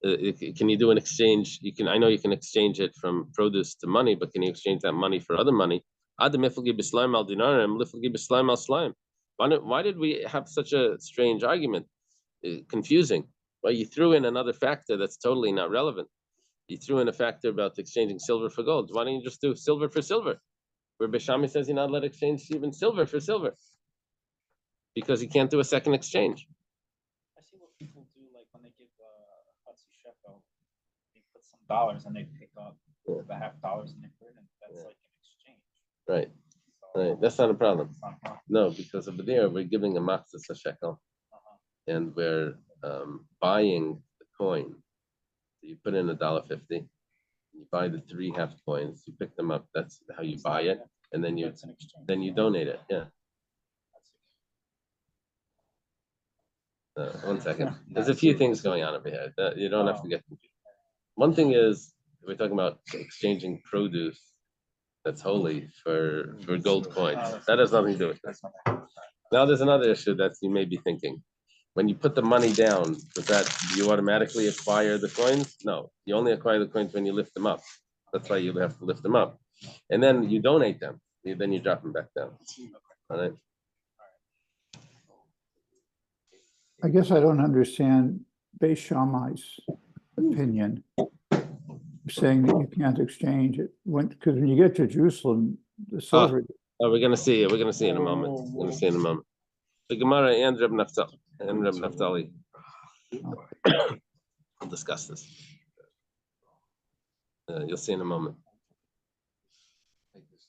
it. Can you do an exchange? You can. I know you can exchange it from produce to money, but can you exchange that money for other money? Why did we have such a strange argument? Confusing. Well, you threw in another factor that's totally not relevant. You threw in a factor about exchanging silver for gold. Why don't you just do silver for silver? Where Bishami says you're not allowed to exchange even silver for silver because you can't do a second exchange. I see what people do, like when they give a Hatsi shekel, they put some dollars and they pick up the half dollars and they put it in. That's like an exchange. Right. So, Right. That's not a problem. it's not a problem. No, because over there we're giving a matzah a shekel, and we're buying the coin. So you put in $1.50. You buy the 3 half coins. You pick them up. That's how you buy it, and then you That's an exchange. donate it. Yeah. One second. There's a few things going on over here. You don't have to get confused. One thing is we're talking about exchanging produce that's holy for gold coins. That has nothing to do with this. Now there's another issue that you may be thinking. When you put the money down, do you automatically acquire the coins? No, you only acquire the coins when you lift them up. That's why you have to lift them up, and then you donate them. Then you drop them back down. All right. I guess I don't understand Beis Shammai's opinion, saying that you can't exchange it. Because when you get to Jerusalem, the silver. Oh, we're gonna see. We're gonna see in a moment. We're gonna see in a moment. The Gemara and Reb Naftali. We'll discuss this. You'll see in a moment. Like this,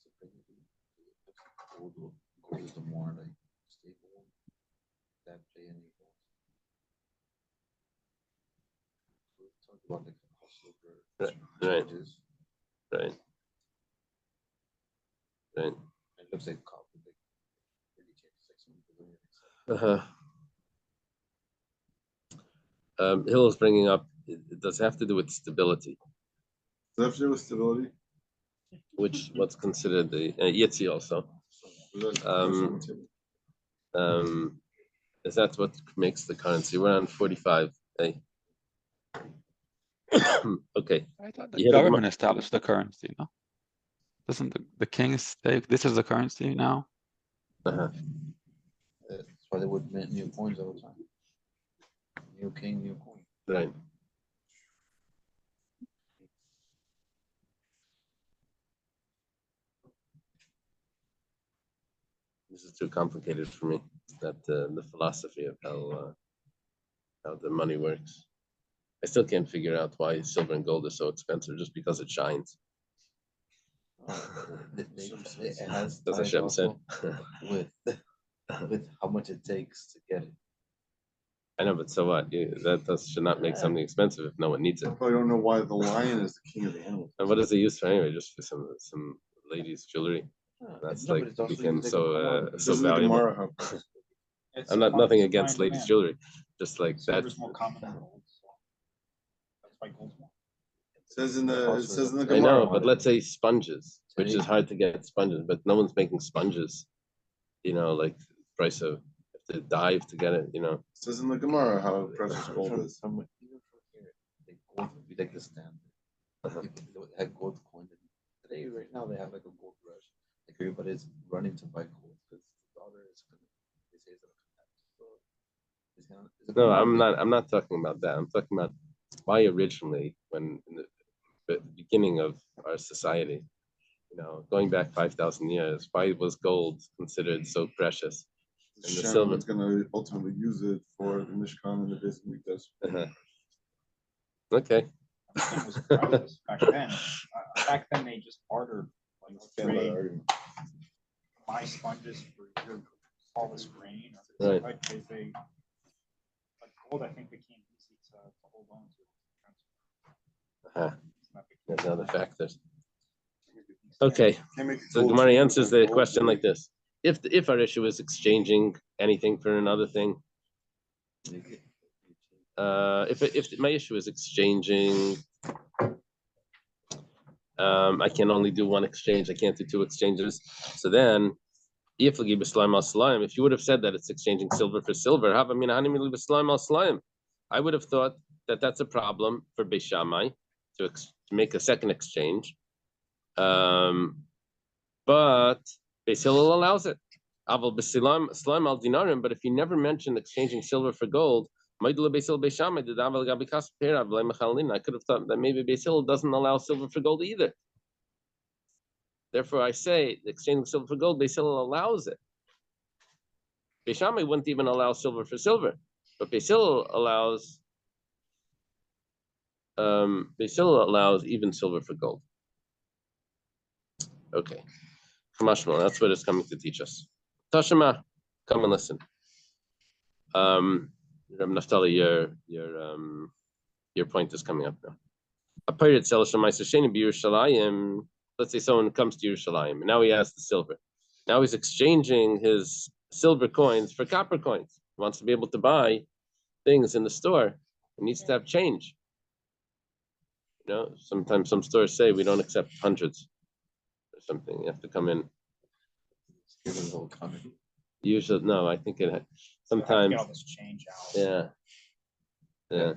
gold is the more like stable that play any role. We talked about like how silver Right. changes. Right. Right. It looks like copper like really changes like something. Hill is bringing up. It does have to do with stability, Does that have to do with stability? which what's considered the Yitzi also. Is that what makes the currency? We're on 45. Okay. I thought the You hit a government established the currency, no? Doesn't the king say this is the currency now? Uh-huh. That's why they would mint new coins all the time. New king, new coin. Right. This is too complicated for me. That the philosophy of how the money works. I still can't figure out why silver and gold is so expensive just because it shines. It has That's what ties Hashem said. also with how much it takes to get it. I know, but so what? Should not make something expensive if no one needs it. I probably don't know why the lion is the king of the animals. And what is it used for anyway? Just for some ladies' jewelry. That's No, but like it's also became used like a commodity. so Doesn't the valuable. Gemara have- It's I'm not supply- nothing supply against and ladies' demand. jewelry, just like that. Silver's more common than gold, so that's why gold's more. It says in the I Gemara. know, but let's say sponges, which is hard to get sponges, but no one's making sponges. You know, like price of to dive to get it. You know. It says in the Gemara how precious gold is. Even from here, like gold would be like the standard. People had gold coin. Today, right now, they have like a gold rush. Like everybody's running to buy gold because the dollar is gonna. They say it's gonna. No, I'm not talking about that. I'm talking about why originally, when in the beginning of our society, you know, going back 5,000 years, why was gold considered so precious? And the Shem silver. is going to ultimately use it for the Mishkan and the Beis Hamikdash. Okay. Everything was precious back then. Back then, they just bartered, like Stand by the trade, argument. buy sponges for your all this grain. Right. Like but gold, I think, became easy to hold on to. Uh-huh. It's not big There's deal. other factors. Okay. Can't make So gold Gemara cheaper answers than the gold, question dude. like this: if our issue is exchanging anything for another thing, if my issue is exchanging, I can only do one exchange. I can't do two exchanges. So then, if you would have said that it's exchanging silver for silver, I would have thought that that's a problem for Beis Shammai to make a second exchange. But Beis Hillel allows it. But if you never mentioned exchanging silver for gold, I could have thought that maybe Beis Hillel doesn't allow silver for gold either. Therefore, I say exchanging silver for gold, Beis Hillel allows it. Beis Shammai wouldn't even allow silver for silver, but Beis Hillel allows even silver for gold. Okay, Kamashmal, that's what it's coming to teach us. Tashima, come and listen. Naftali, your point is coming up now. A pirate sells Shemaisa Yerushalayim. Let's say someone comes to Yerushalayim, and now he has the silver. Now he's exchanging his silver coins for copper coins. He wants to be able to buy things in the store. He needs to have change. You know, sometimes some stores say we don't accept hundreds or something. You have to come in. Usually, no, I think it sometimes. Get all this change out. Yeah.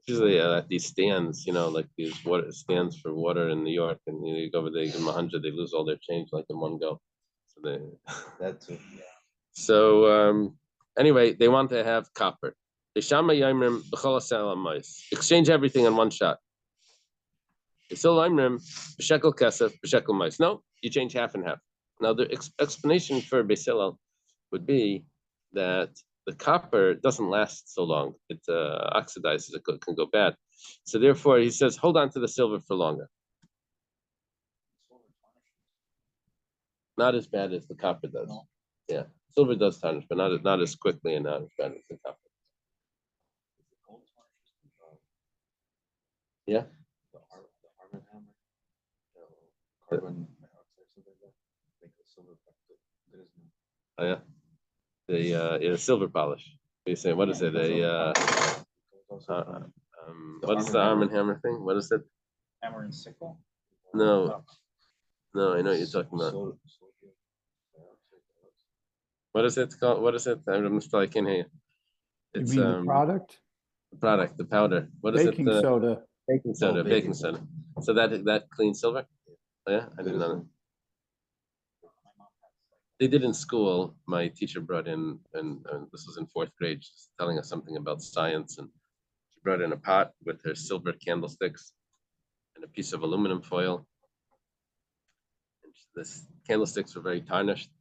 Usually at these stands, you know, like these water stands for water in New York, and you go over there, you give them 100, they lose all their change like in one go. So That's it. So anyway, they want to have copper. Exchange everything in one shot. No, you change half and half. Now the explanation for Beis Hillel would be that the copper doesn't last so long. It oxidizes, it can go bad. So therefore, he says, hold on to the silver for longer. Not as bad as the copper does. No. Yeah, silver does tarnish, but not as quickly and not as bad as the copper. Yeah. The Arm hammer, carbon dioxide, something like that, make the silver back to good as new. Oh yeah, silver polish. You say what is it? What is the Arm and Hammer thing? What is it? Hammer and sickle? No, I know what you're talking about. What is it called? What is it? I can't hear you. You It's mean the product? the powder. What is Baking it? soda. Baking soda. Oh, Baking soda. So that cleans silver? Oh, yeah, I didn't know that. They did in school. My teacher brought in, and this was in 4th grade, she's telling us something about science, and she brought in a pot with her silver candlesticks and a piece of aluminum foil. And this candlesticks were very tarnished,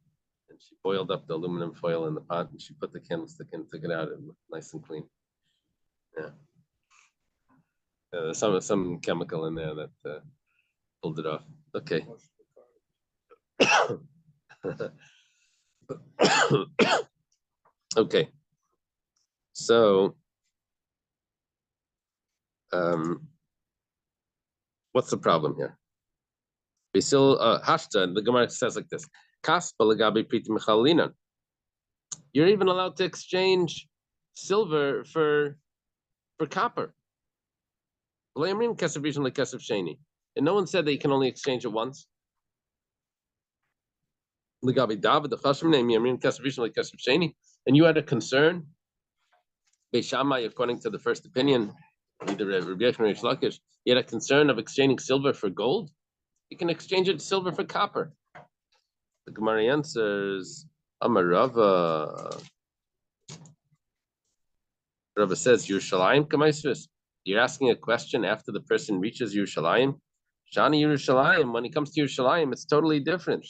and she boiled up the aluminum foil in the pot, and she put the candlestick in, took it out, and it looked nice and clean. Yeah. There's some chemical in there that pulled it off. Okay. Okay. So, what's the problem here? Hashta, the Gemara says like this: you're even allowed to exchange silver for copper. And no one said that you can only exchange it once. And you had a concern. Beis Shammai, according to the first opinion, either Rabbi Yechon or Reish Lakish, you had a concern of exchanging silver for gold. You can exchange it silver for copper. The Gemara answers, Amar Rava. Rava says, Yerushalayim kamaisvis. You're asking a question after the person reaches Yerushalayim. Shani Yerushalayim, when he comes to Yerushalayim, it's totally different.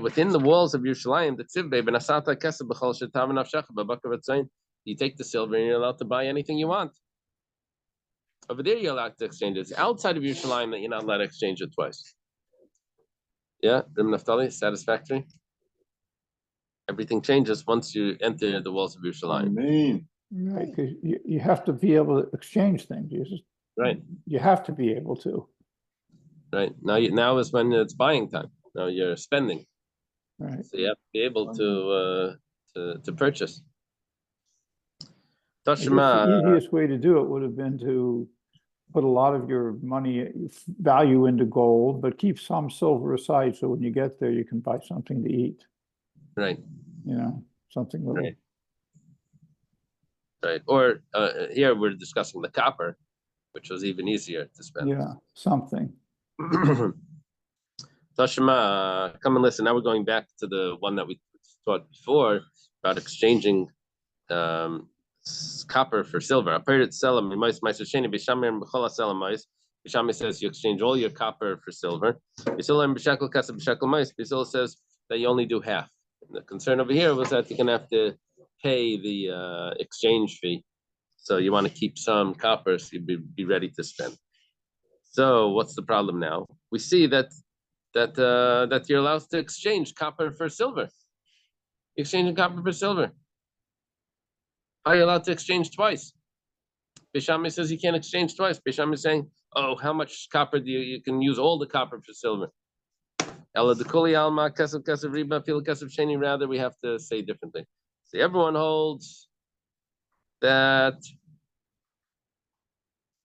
Within the walls of Yerushalayim, the tzivbe benasata kesef b'chol shetav nafshecha b'bakar v'tzayin. You take the silver and you're allowed to buy anything you want. Over there, you're allowed to exchange it. It's outside of Yerushalayim that you're not allowed to exchange it twice. Yeah, Reb Naftali, satisfactory? Everything changes once you enter the walls of Yerushalayim. Right, because you have to be able to exchange things. Right. You have to be able to. Right. Now is when it's buying time. Now you're spending. Right. So you have to be able to purchase. I guess the Tashma, easiest way to do it would have been to put a lot of your money value into gold, but keep some silver aside so when you get there, you can buy something to eat, right, you know, something little. Right. right. Or here we're discussing the copper, which was even easier to spend. Yeah, something. Tashma, come and listen. Now we're going back to the one that we taught before about exchanging copper for silver. Bishami says you exchange all your copper for silver. Bisil says that you only do half. And the concern over here was that you're gonna have to pay the exchange fee. So you want to keep some copper so you be ready to spend. So what's the problem now? We see that you're allowed to exchange copper for silver. Exchanging copper for silver. How are you allowed to exchange twice? Bishami says you can't exchange twice. Bishami is saying, oh, how much copper do you can use all the copper for silver? Rather, we have to say differently. So everyone holds that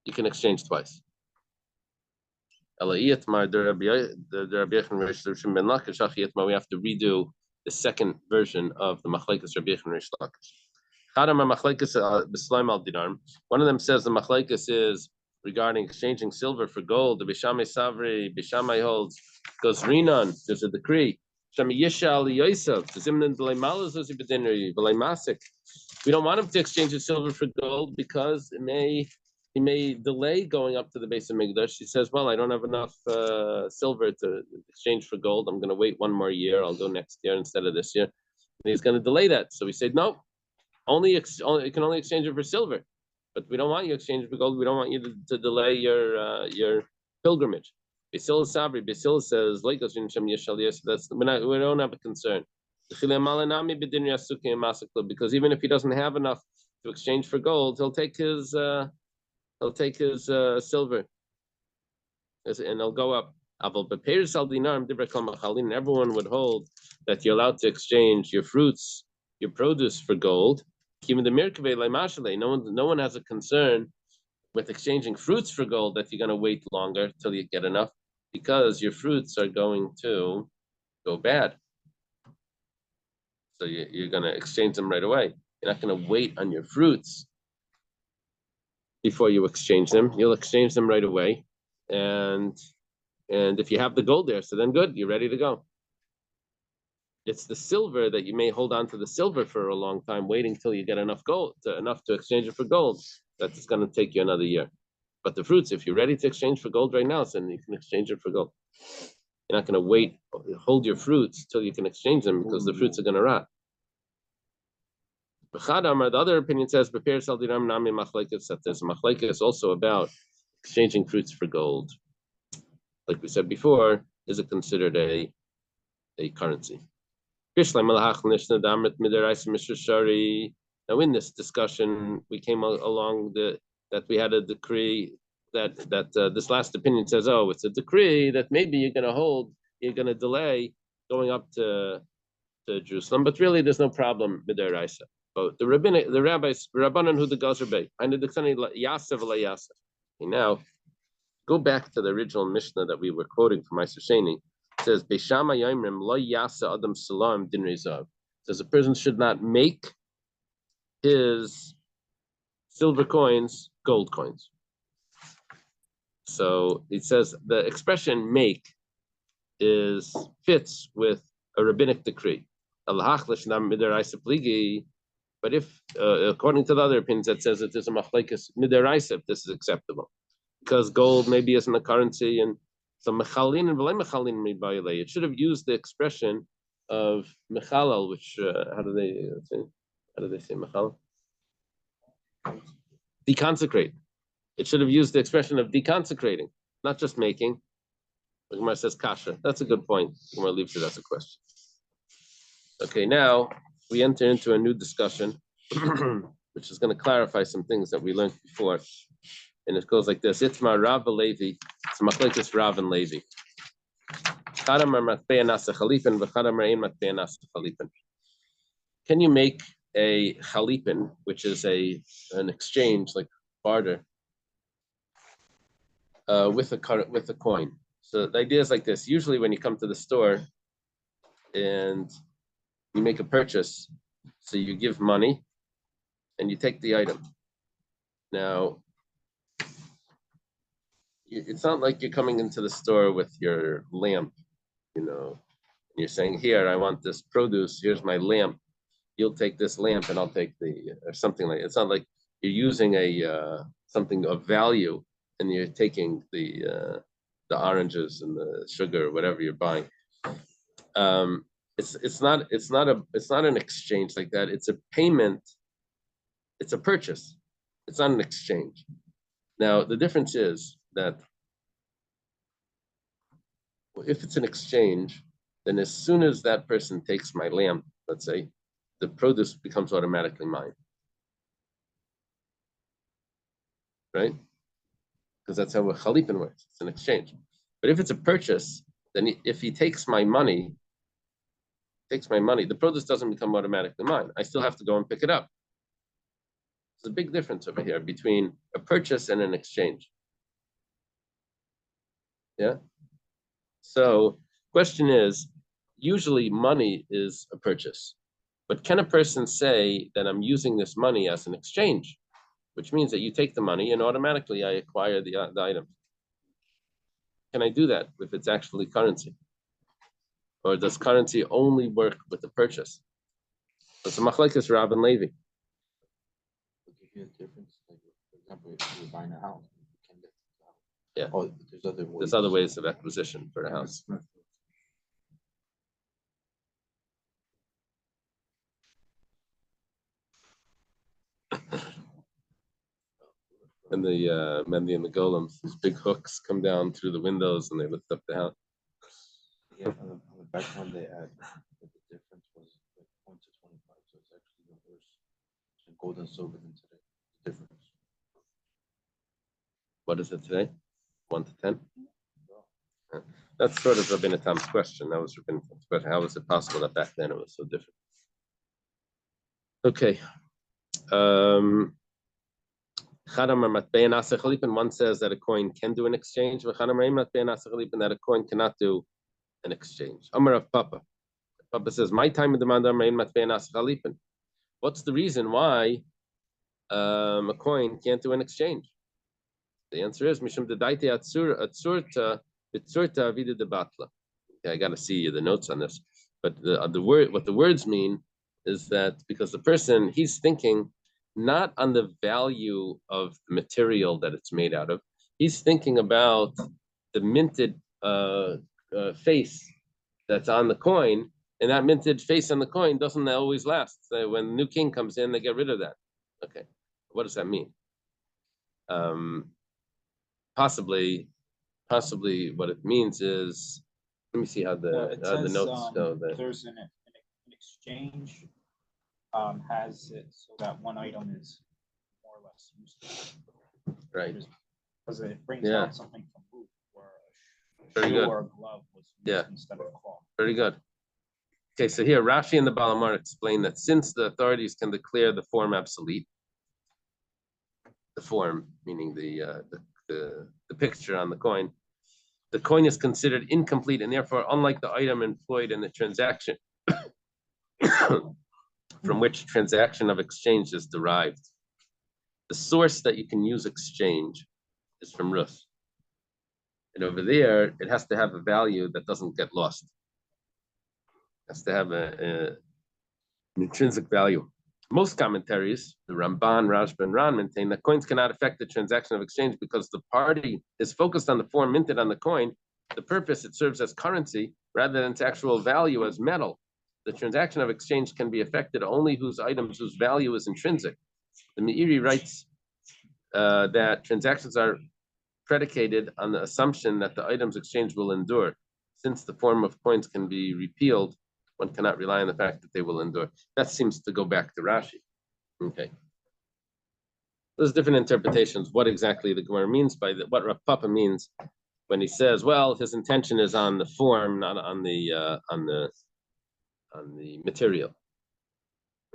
you can exchange twice. We have to redo the second version of the Machlekes Rabbi Yechon Reish Lakish. One of them says the Machlekes is regarding exchanging silver for gold. The Bishame Savri, Bishame holds, goes Rinan, there's a decree. We don't want him to exchange his silver for gold because he may delay going up to the base of Mikdash. He says, well, I don't have enough silver to exchange for gold. I'm going to wait one more year. I'll go next year instead of this year. And he's going to delay that. So we said, no, you can only exchange it for silver. But we don't want you to exchange for gold. We don't want you to delay your pilgrimage. Basil Sabri, Basil says, we don't have a concern. Because even if he doesn't have enough to exchange for gold, he'll take his silver, and he'll go up. And everyone would hold that you're allowed to exchange your fruits, your produce for gold. No one has a concern with exchanging fruits for gold that you're going to wait longer till you get enough, because your fruits are going to go bad. So you're going to exchange them right away. You're not going to wait on your fruits before you exchange them. You'll exchange them right away. And if you have the gold there, so then good, you're ready to go. It's the silver that you may hold on to the silver for a long time, waiting till you get enough gold, enough to exchange it for gold. That's going to take you another year. But the fruits, if you're ready to exchange for gold right now, then you can exchange it for gold. You're not going to wait, hold your fruits till you can exchange them, because the fruits are going to rot. The other opinion says, there's a machlekes also about exchanging fruits for gold. Like we said before, is it considered a currency? Now in this discussion, we came along that we had a decree that this last opinion says, oh, it's a decree that maybe you're going to delay going up to Jerusalem, but really there's no problem with their Raisa. But the rabbis, Rabbanan who the Gazarbei, and the Diksani Yasev la Yasev. Now, go back to the original Mishnah that we were quoting from Meister Sheni. It says, Beishama Yaimrim lo Yasa Adam Salam Din Rezav. Says a person should not make his silver coins gold coins. So it says the expression "make" fits with a rabbinic decree. But if, according to the other opinions, that says that there's a machlekes midaraisa, this is acceptable, because gold maybe isn't a currency, and so mechalin and v'lei mechalin mibayilei. It should have used the expression of mechalal, which how do they say mechalal? Deconsecrate. It should have used the expression of deconsecrating, not just making. The Gemara says kasha. That's a good point. The Gemara leaves it as a question. Okay, now we enter into a new discussion, which is going to clarify some things that we learned before. And it goes like this: Itma Rav Levi. It's machlekes Rav and Levi. Can you make a chalipin, which is an exchange like barter, with a coin? So the idea is like this. Usually, when you come to the store and you make a purchase, so you give money and you take the item. Now, it's not like you're coming into the store with your lamp, and you're saying, "Here, I want this produce. Here's my lamp. You'll take this lamp, and I'll take or something like." It's not like you're using something of value, and you're taking the oranges and the sugar or whatever you're buying. It's not an exchange like that. It's a payment. It's a purchase. It's not an exchange. Now the difference is that if it's an exchange, then as soon as that person takes my lamp, let's say, the produce becomes automatically mine, right? Because that's how a chalipin works. It's an exchange. But if it's a purchase, then if he takes my money, the produce doesn't become automatically mine. I still have to go and pick it up. There's a big difference over here between a purchase and an exchange. Yeah. So question is, usually money is a purchase, but can a person say that I'm using this money as an exchange, which means that you take the money and automatically I acquire the item? Can I do that if it's actually currency? Or does currency only work with the purchase? That's a machlekes Rav and Levi. I'll give you a difference. Like, for example, if you're buying a house, you can get the house. Yeah. Oh, there's other ways. There's other ways of acquisition for a house. And the Mendy and the golems, these big hooks come down through the windows and they lift up the house. Yeah, on the back one they add that the difference was like 1 to 25, so it's actually the worse. So gold and silver than today. The difference. What is it today? 1 to 10? That's sort of Rabbeinu Tam's question. That was Rabbeinu Tam's question. How was it possible that back then it was so different? Okay. One says that a coin can do an exchange. That a coin cannot do an exchange. Amar of Papa. Papa says, "My time in the what's the reason why a coin can't do an exchange?" The answer is Mishum dedaite atsurta bitzurta vida debatla. Okay, I got to see the notes on this, but what the words mean is that because the person, he's thinking not on the value of the material that it's made out of, he's thinking about the minted face that's on the coin, and that minted face on the coin doesn't always last. So when the new king comes in, they get rid of that. Okay, what does that mean? Possibly what it means is, let me see how the notes go. There's an exchange has it so that one item is more or less useful. Right. Because it brings down something from wood, where a Very shoe good. or a glove was used instead of cloth. Very good. Okay, so here Rashi and the Balamar explain that since the authorities can declare the form obsolete, the form meaning the picture on the coin is considered incomplete, and therefore unlike the item employed in the transaction from which transaction of exchange is derived. The source that you can use exchange is from Ruth. And over there, it has to have a value that doesn't get lost. It has to have an intrinsic value. Most commentaries, the Ramban, Rashba, and Ran, maintain that coins cannot affect the transaction of exchange because the party is focused on the form minted on the coin. The purpose, it serves as currency rather than its actual value as metal. The transaction of exchange can be affected only whose items whose value is intrinsic. The Meiri writes that transactions are predicated on the assumption that the items exchanged will endure. Since the form of coins can be repealed, one cannot rely on the fact that they will endure. That seems to go back to Rashi. Okay. There's different interpretations what exactly the Gemara means by what Rav Papa means when he says, well, his intention is on the form, not on the material.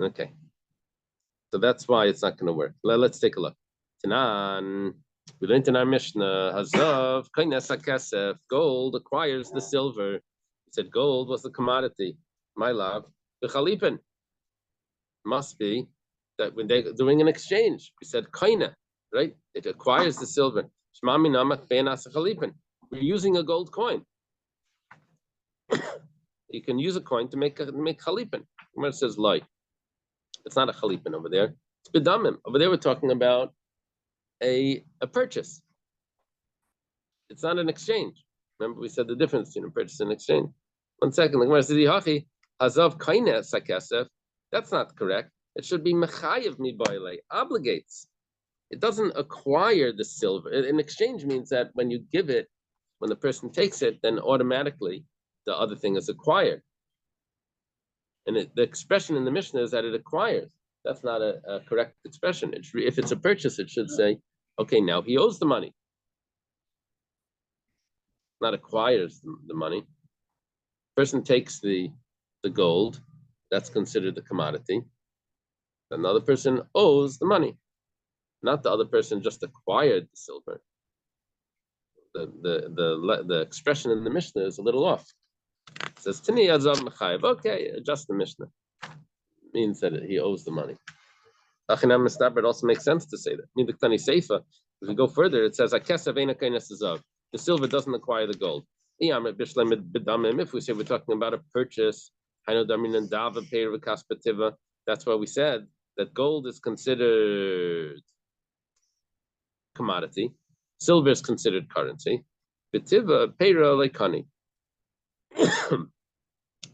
Okay. So that's why it's not going to work. Let's take a look. Tanan, we learned in our Mishnah, Hazav, Kainas HaKesef, gold acquires the silver. He said gold was the commodity. My love, the Chalipin. Must be that when they're doing an exchange, we said Kaina, right? It acquires the silver. We're using a gold coin. You can use a coin to make Chalipin. Where it says light. It's not a Chalipin over there. It's Bidamim. Over there, we're talking about a purchase. It's not an exchange. Remember, we said the difference between a purchase and exchange. 1 second. Hazav kaina sakesef. That's not correct. It should be mechayev mibayle, obligates. It doesn't acquire the silver. An exchange means that when you give it, when the person takes it, then automatically the other thing is acquired. And the expression in the Mishnah is that it acquires. That's not a correct expression. If it's a purchase, it should say, okay, now he owes the money. Not acquires the money. Person takes the gold, that's considered the commodity. Another person owes the money. Not the other person just acquired the silver. The expression in the Mishnah is a little off. It says Tini Azav Mechayev. Okay, adjust the Mishnah. Means that he owes the money. Achinam Mistaber, it also makes sense to say that. Midaktani Seifa. If we go further, it says Akesa Veina Kainas Azav. The silver doesn't acquire the gold. If we say we're talking about a purchase, that's why we said that gold is considered commodity, silver is considered currency.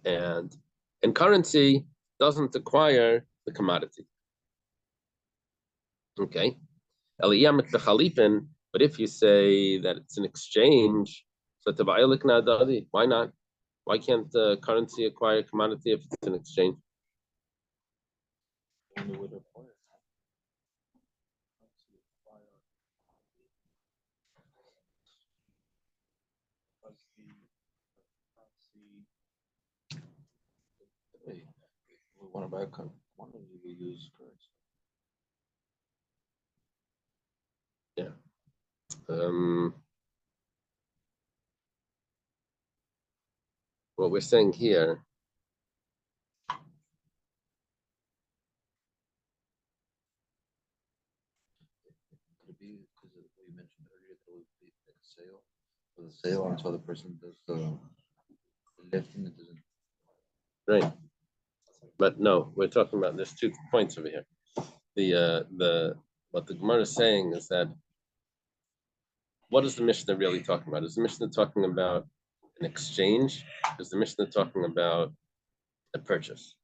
And currency doesn't acquire the commodity. Okay. But if you say that it's an exchange, so why not? Why can't currency acquire commodity if it's an exchange? Only with acquire. Hey, we want to buy a commodity, we use currency. Yeah. What we're saying here, Could it be because of what you mentioned earlier that it would be like a sale? So the sale until the person does the lifting, it doesn't. right? But no, we're talking about there's 2 points over here. What the Gemara is saying is that what is the Mishnah really talking about? Is the Mishnah talking about an exchange? Is the Mishnah talking about a purchase?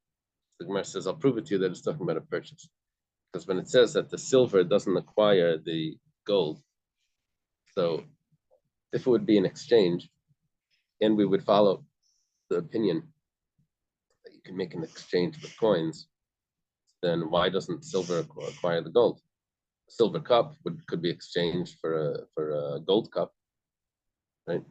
The Gemara says, I'll prove it to you that it's talking about a purchase. Because when it says that the silver doesn't acquire the gold, so if it would be an exchange, and we would follow the opinion that you can make an exchange with coins, then why doesn't silver acquire the gold? A silver cup could be exchanged for a gold cup, right?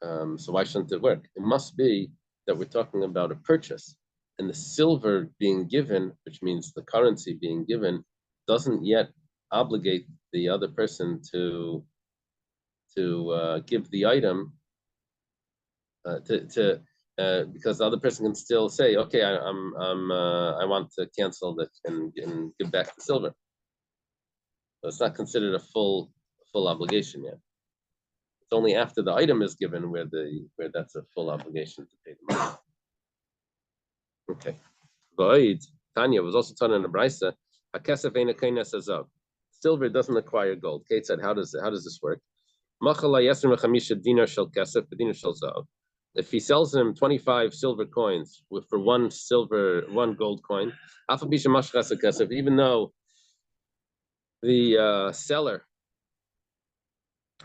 So why shouldn't it work? It must be that we're talking about a purchase, and the silver being given, which means the currency being given, doesn't yet obligate the other person to give the item because the other person can still say, okay, I want to cancel this and give back the silver. So it's not considered a full obligation yet. It's only after the item is given where that's a full obligation to pay the money. Okay. Void. Tanya was also taught in the Brisa. Hakesef eina kainas hazav. Silver doesn't acquire gold. Kate said, how does this work? If he sells him 25 silver coins for one gold coin, even though the seller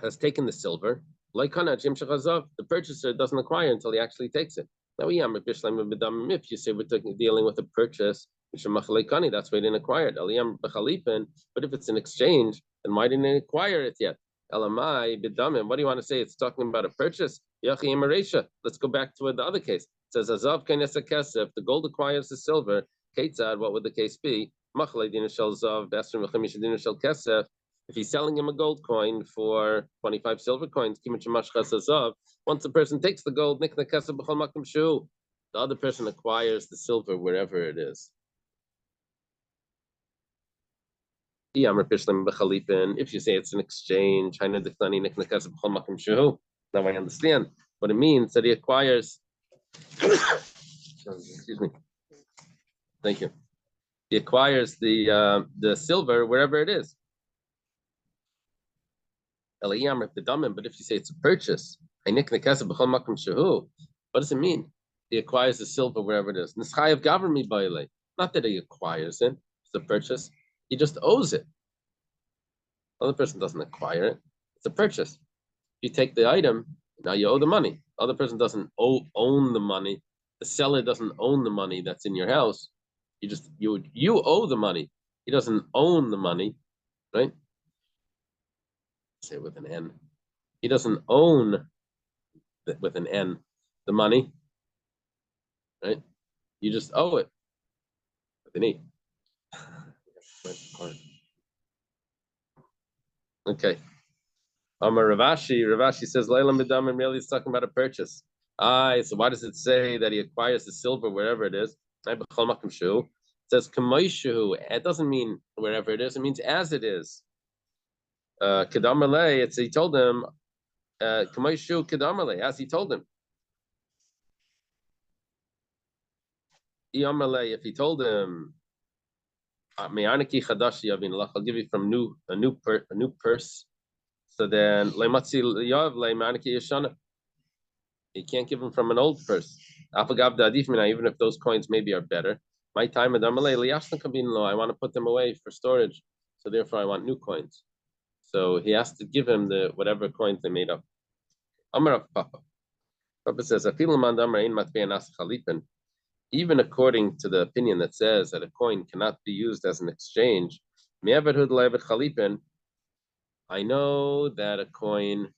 has taken the silver, the purchaser doesn't acquire until he actually takes it. Now, if you say we're dealing with a purchase, that's why he didn't acquire it. But if it's an exchange, then why didn't he acquire it yet? Elamai b'damim. What do you want to say? It's talking about a purchase. Yachi imaresha. Let's go back to the other case. It says azav kenes kesef. The gold acquires the silver. Ketzad. What would the case be? Machlei dina shel zav. B'esrim v'chamish dina shel kesef. If he's selling him a gold coin for 25 silver coins, once the person takes the gold, the other person acquires the silver wherever it is. If you say it's an exchange, now I understand what it means that he acquires. Excuse me. Thank you. He acquires the silver wherever it is. But if you say it's a purchase, what does it mean? He acquires the silver wherever it is. Not that he acquires it, it's a purchase. He just owes it. The other person doesn't acquire it. It's a purchase. You take the item, now you owe the money. The other person doesn't own the money. The seller doesn't own the money that's in your house. You owe the money. He doesn't own the money, right? Say with an N. He doesn't own with an N the money, right? You just owe it with an E. Okay. Ravashi says Laila Midam really is talking about a purchase. So why does it say that he acquires the silver wherever it is? It says Kamaishu. It doesn't mean wherever it is, it means as it is. Kedamalei, he told him, Kamaishu Kedamalei, as he told him. Iyamalei, if he told him, Me'aniki Chadashi Yavin, I'll give you from a new purse. So then, you can't give him from an old purse. Even if those coins maybe are better. My time, I want to put them away for storage. So therefore, I want new coins. So he has to give him whatever coins they made up. Amar Papa. Papa says, even according to the opinion that says that a coin cannot be used as an exchange, I know that a coin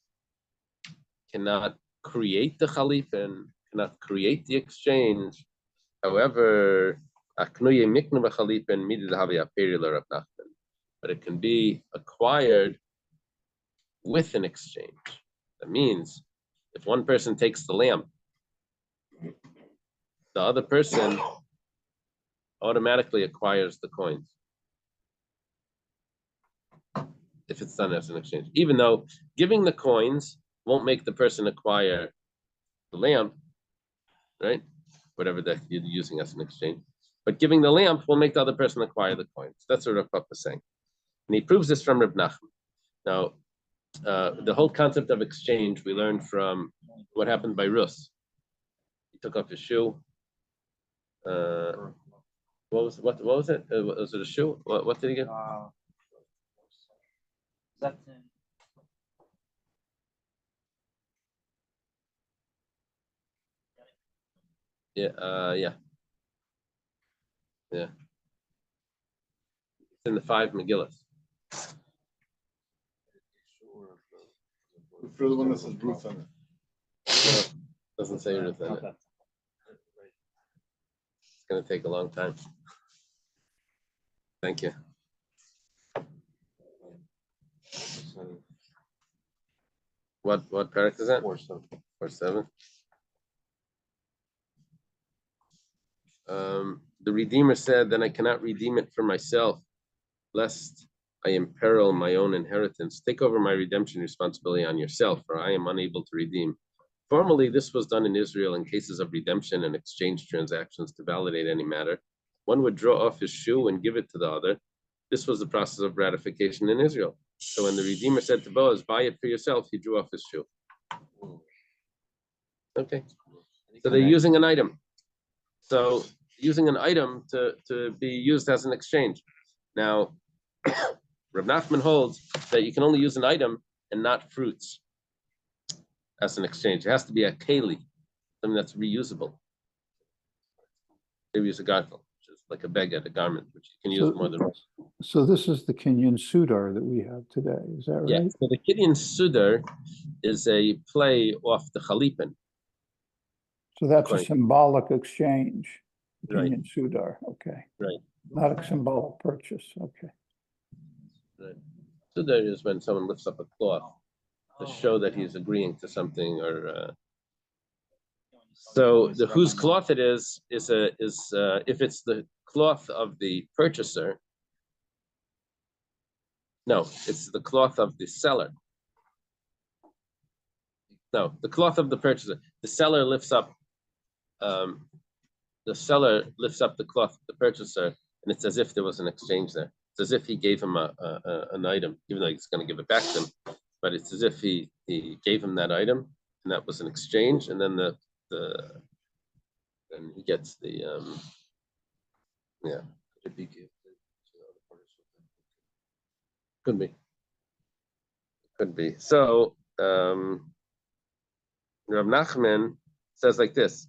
cannot create the chalipin, cannot create the exchange. However, but it can be acquired with an exchange. That means if one person takes the lamp, the other person automatically acquires the coins. If it's done as an exchange, even though giving the coins won't make the person acquire the lamp, right? Whatever that you're using as an exchange, but giving the lamp will make the other person acquire the coins. That's what Rav Papa is saying, and he proves this from Reb Nachman. Now, the whole concept of exchange we learned from what happened by Rus. He took off his shoe. What was it? Was it a shoe? What did he get? Yeah. It's in the 5 Megillas. For the one that says Ruth on it. Doesn't say Ruth in it. It's going to take a long time. Thank you. What parak is that? 4:7. The Redeemer said, then I cannot redeem it for myself, lest I imperil my own inheritance. Take over my redemption responsibility on yourself, for I am unable to redeem. Formerly, this was done in Israel in cases of redemption and exchange transactions to validate any matter. One would draw off his shoe and give it to the other. This was the process of ratification in Israel. So when the Redeemer said to Boaz, buy it for yourself, he drew off his shoe. Okay. So they're using an item. So using an item to be used as an exchange. Now, Rav Nachman holds that you can only use an item and not fruits as an exchange. It has to be a keli, something that's reusable. They use a gadol, which is like a beged, a garment, which you can use more than once. So this is the Kenyan Sudar that we have today, is that Yeah, right? so the Kenyan Sudar is a play off the Chalipin. So that's a Right. symbolic exchange, Right. Kenyan Sudar, okay. Right. Not a symbolic purchase, okay. Right. Sudar is when someone lifts up a cloth to show that he's agreeing to something, or so the whose cloth it is if it's the cloth of the purchaser. No, it's the cloth of the seller. No, the cloth of the purchaser. The seller lifts up the cloth of the purchaser, and it's as if there was an exchange there. It's as if he gave him an item, even though he's going to give it back to him. But it's as if he gave him that item, and that was an exchange, and then then he gets the yeah. Could be. Could be. So Rav Nachman says like this.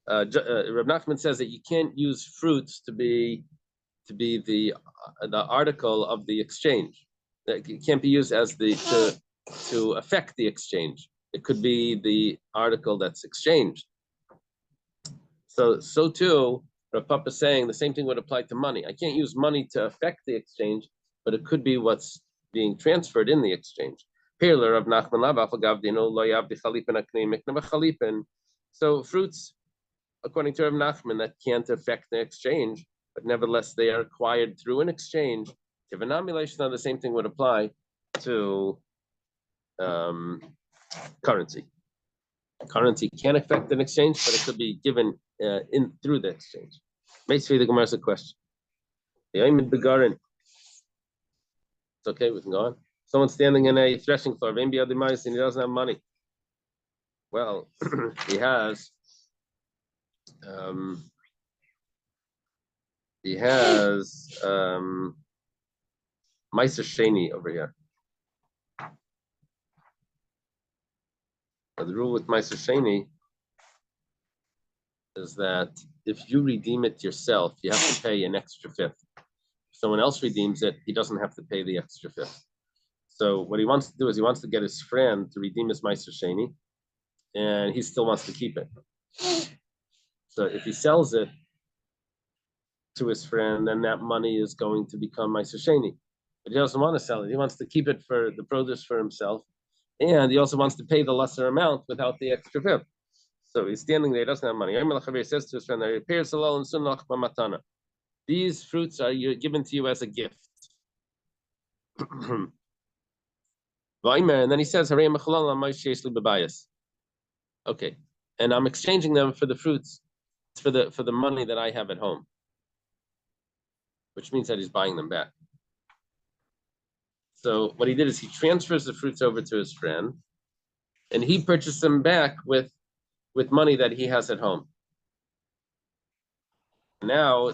Rav Nachman says that you can't use fruits to be the article of the exchange. That it can't be used as to affect the exchange. It could be the article that's exchanged. So too, Rav Papa is saying the same thing would apply to money. I can't use money to affect the exchange, but it could be what's being transferred in the exchange. So fruits, according to Rav Nachman, that can't affect the exchange, but nevertheless they are acquired through an exchange. The same thing would apply to currency. Currency can affect an exchange, but it could be given in through the exchange. Basically, the Gemara has a question. The Yomi Begarin. It's okay, we can go on. Someone's standing in a threshing floor, and he doesn't have money. Well, he has Meiser Sheni over here. But the rule with Meiser Sheni is that if you redeem it yourself, you have to pay an extra fifth. If someone else redeems it, he doesn't have to pay the extra fifth. So what he wants to do is he wants to get his friend to redeem his Meiser Sheni, and he still wants to keep it. So if he sells it to his friend, then that money is going to become Meiser Sheni. But he doesn't want to sell it. He wants to keep it for the produce for himself, and he also wants to pay the lesser amount without the extra fifth. So he's standing there, he doesn't have money. He says to his friend, these fruits are given to you as a gift. And then he says, okay, and I'm exchanging them for the fruits, for the money that I have at home, which means that he's buying them back. So what he did is he transfers the fruits over to his friend, and he purchased them back with money that he has at home. Now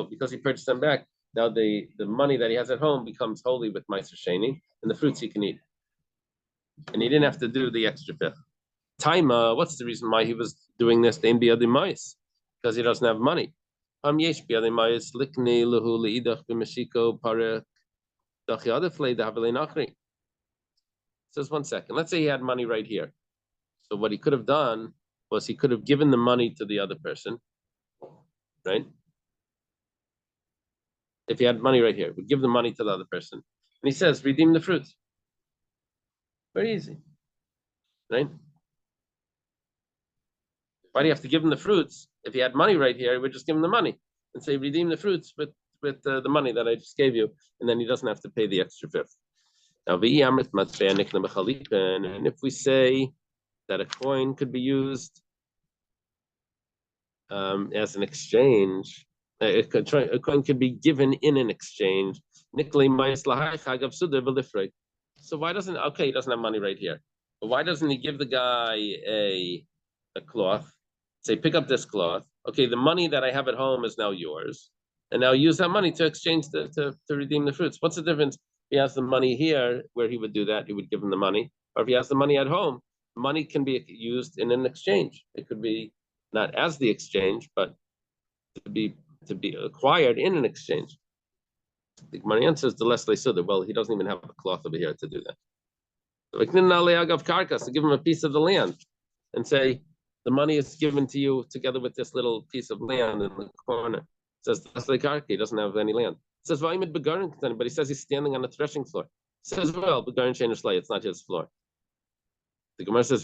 because he purchased them back, now the money that he has at home becomes wholly with Meiser Sheni, and the fruits he can eat. And he didn't have to do the extra fifth. Taima, what's the reason why he was doing this? Because he doesn't have money. Says 1 second. Let's say he had money right here. So what he could have done was he could have given the money to the other person, right? If he had money right here, would give the money to the other person. And he says, redeem the fruits. Very easy, right? Why do you have to give him the fruits? If he had money right here, he would just give him the money and say, redeem the fruits with the money that I just gave you, and then he doesn't have to pay the extra fifth. Now, and if we say that a coin could be used as an exchange, a coin could be given in an exchange. So why doesn't, okay, he doesn't have money right here, but why doesn't he give the guy a cloth? Say, pick up this cloth. Okay, the money that I have at home is now yours, and now use that money to exchange to redeem the fruits. What's the difference? If he has the money here, where he would do that, he would give him the money. Or if he has the money at home, money can be used in an exchange. It could be not as the exchange, but to be to be acquired in an exchange. The Gemara answers the less Leisuda. Well, he doesn't even have a cloth over here to do that. So to give him a piece of the land and say, the money is given to you together with this little piece of land in the corner. It says, he doesn't have any land. It says, but he says he's standing on the threshing floor. It says, well, it's not his floor. The Gemara says,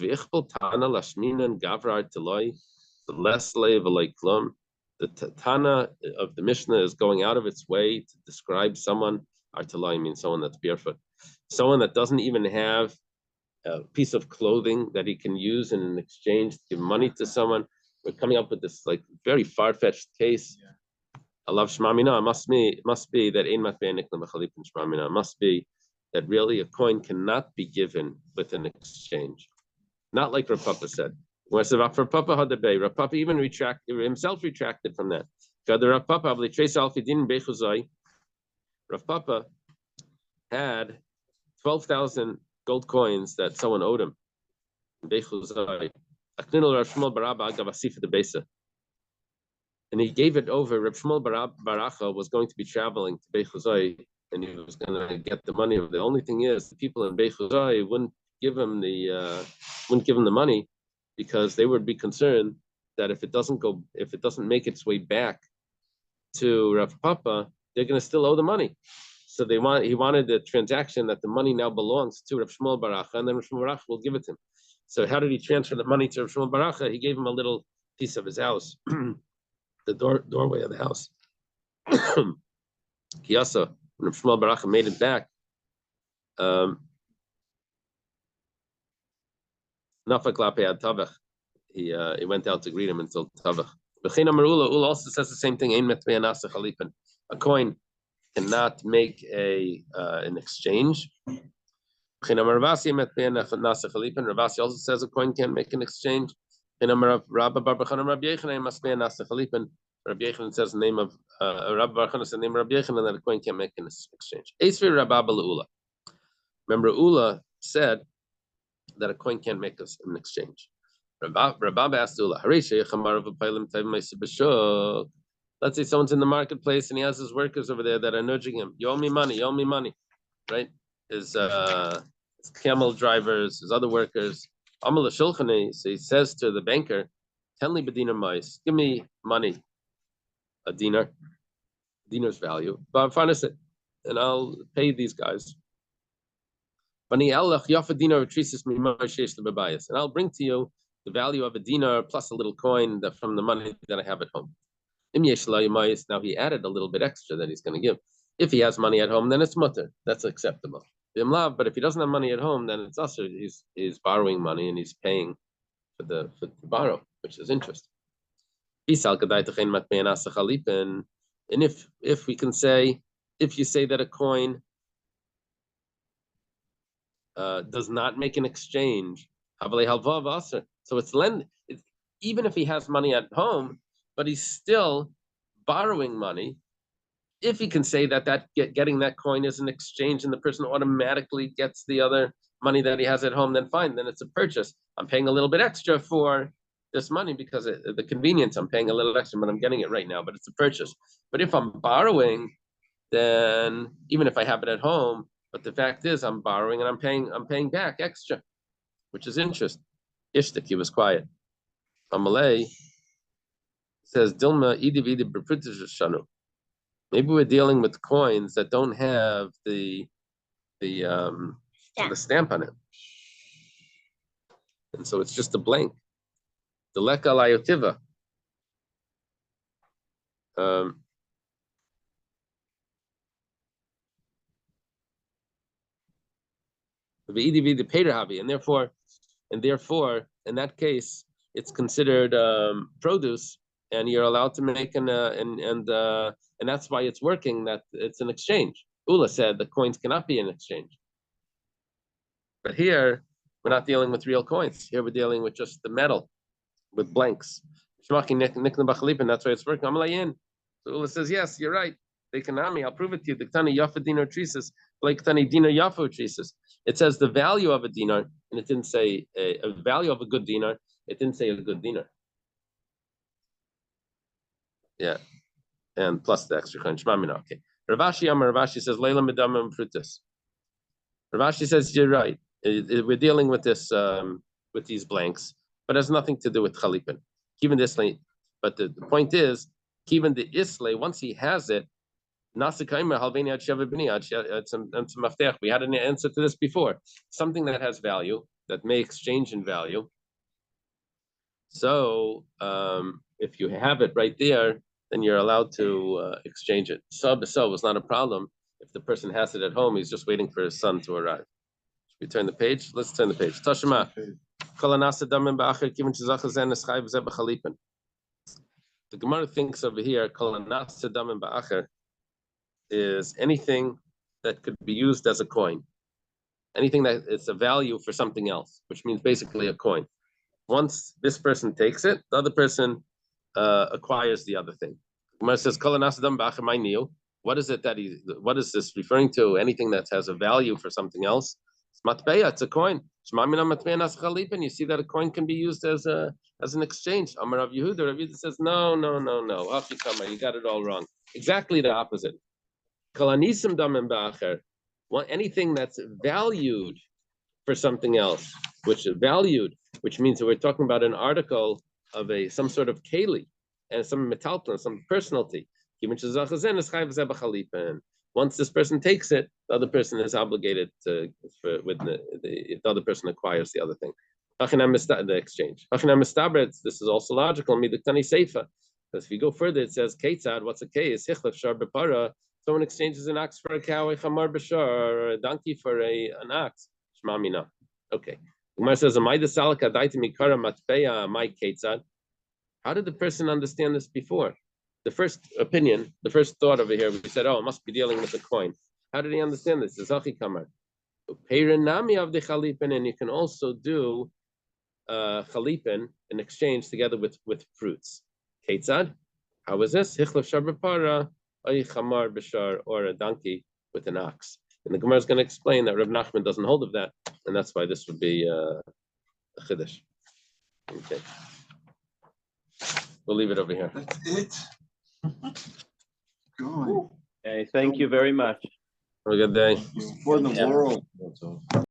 the Tana of the Mishnah is going out of its way to describe someone, Artalai means someone that's barefoot, someone that doesn't even have a piece of clothing that he can use in an exchange to give money to someone. We're coming up with this like very far-fetched case. I love Shmamina. It must be that it must be that really a coin cannot be given with an exchange. Not like Rav Papa said. Rav Papa even himself retracted from that. Rav Papa had 12,000 gold coins that someone owed him. And he gave it over. Reb Shmuel Baracha was going to be traveling to Beit Chuzai, and he was going to get the money. The only thing is, the people in Beit Chuzai wouldn't give him the money, because they would be concerned that if it doesn't make its way back to Rav Papa, they're going to still owe the money. So he wanted the transaction that the money now belongs to Rav Shmuel Baracha, and then Rav Shmuel Baracha will give it to him. So how did he transfer the money to Rav Shmuel Baracha? He gave him a little piece of his house, the doorway of the house. Kiyasa, when Rav Shmuel Baracha made it back, he went out to greet him until Tavach. Ula also says the same thing. A coin cannot make an exchange. Ravasi also says a coin can't make an exchange. Rabbi Yechanan says the name of Rabbi Bar Chana says the name of Rabbi Yechanan that a coin can't make an exchange. Remember, Ula said that a coin can't make an exchange. Rabab asked Ula, let's say someone's in the marketplace and he has his workers over there that are nudging him. Yomi money, right? His camel drivers, his other workers. So he says to the banker, "Tenli b'dinar mais, give me money, a dinar's value, and I'll pay these guys. And I'll bring to you the value of a dinar plus a little coin from the money that I have at home." Now he added a little bit extra that he's going to give. If he has money at home, then it's mutter. That's acceptable. But if he doesn't have money at home, then it's also he's borrowing money and he's paying for the borrow, which is interest. And if we can say, if you say that a coin does not make an exchange, so it's even if he has money at home, but he's still borrowing money. If he can say that getting that coin is an exchange and the person automatically gets the other money that he has at home, then fine, then it's a purchase. I'm paying a little bit extra for this money because of the convenience. I'm paying a little extra, but I'm getting it right now, but it's a purchase. But if I'm borrowing, then even if I have it at home, but the fact is I'm borrowing and I'm paying back extra, which is interest. Ishtik, he was quiet. Amalei says, Dilma idi shanu. Maybe we're dealing with coins that don't have the stamp on it, and so it's just a blank. The leka layotiva. And therefore, in that case, it's considered produce, and you're allowed to make and that's why it's working. That it's an exchange. Ula said the coins cannot be an exchange, but here we're not dealing with real coins. Here we're dealing with just the metal, with blanks. And that's why it's working. So Ula says, yes, you're right. I'll prove it to you. The Tani Yafa dinar treases, like Tani dinar Yafa treases. It says the value of a dinar, and it didn't say a value of a good dinar. It didn't say a good dinar. Yeah. and plus the extra coin. Shmamina. Okay. Ravashi says Leila Medamim Frutis. Ravashi says you're right. We're dealing with this with these blanks, but it has nothing to do with Chalipin. Even this lane. But the point is, even the Isle, once he has it, we had an answer to this before. Something that has value, that may exchange in value. So if you have it right there, then you're allowed to exchange it. So was not a problem. If the person has it at home, he's just waiting for his son to arrive. Should we turn the page? Let's turn the page. Tashma. The Gemara thinks over here, is anything that could be used as a coin. Anything that is a value for something else, which means basically a coin. Once this person takes it, the other person acquires the other thing. Gemara says, what is it that what is this referring to? Anything that has a value for something else? It's matbeya, it's a coin. You see that a coin can be used as an exchange. Amar Rav Yehuda, Rav Yehuda says, no. You got it all wrong. Exactly the opposite. Anything that's valued for something else, which means that we're talking about an article of some sort of keli and some metalton, some personality. Once this person takes it, the other person is obligated if the other person acquires the other thing. The exchange. This is also logical. Because if you go further, it says Ketzad. What's a case? Someone exchanges an ox for a cow, a chamar b'shar, or a donkey for an ox. Shmamina. Okay. Gemara says, how did the person understand this before? The first opinion, the first thought over here, we said, it must be dealing with a coin. How did he understand this? Zachi kamar. And you can also do chalipin, an exchange together with fruits. Ketzad? How is this? Hichlef sharbapara, a chamar b'shar, or a donkey with an ox. And the Gemara is going to explain that Reb Nachman doesn't hold of that, and that's why this would be a chiddush. Okay. We'll leave it over here. That's it. Going. Okay, thank you very much. Have a good day. For the world. That's all.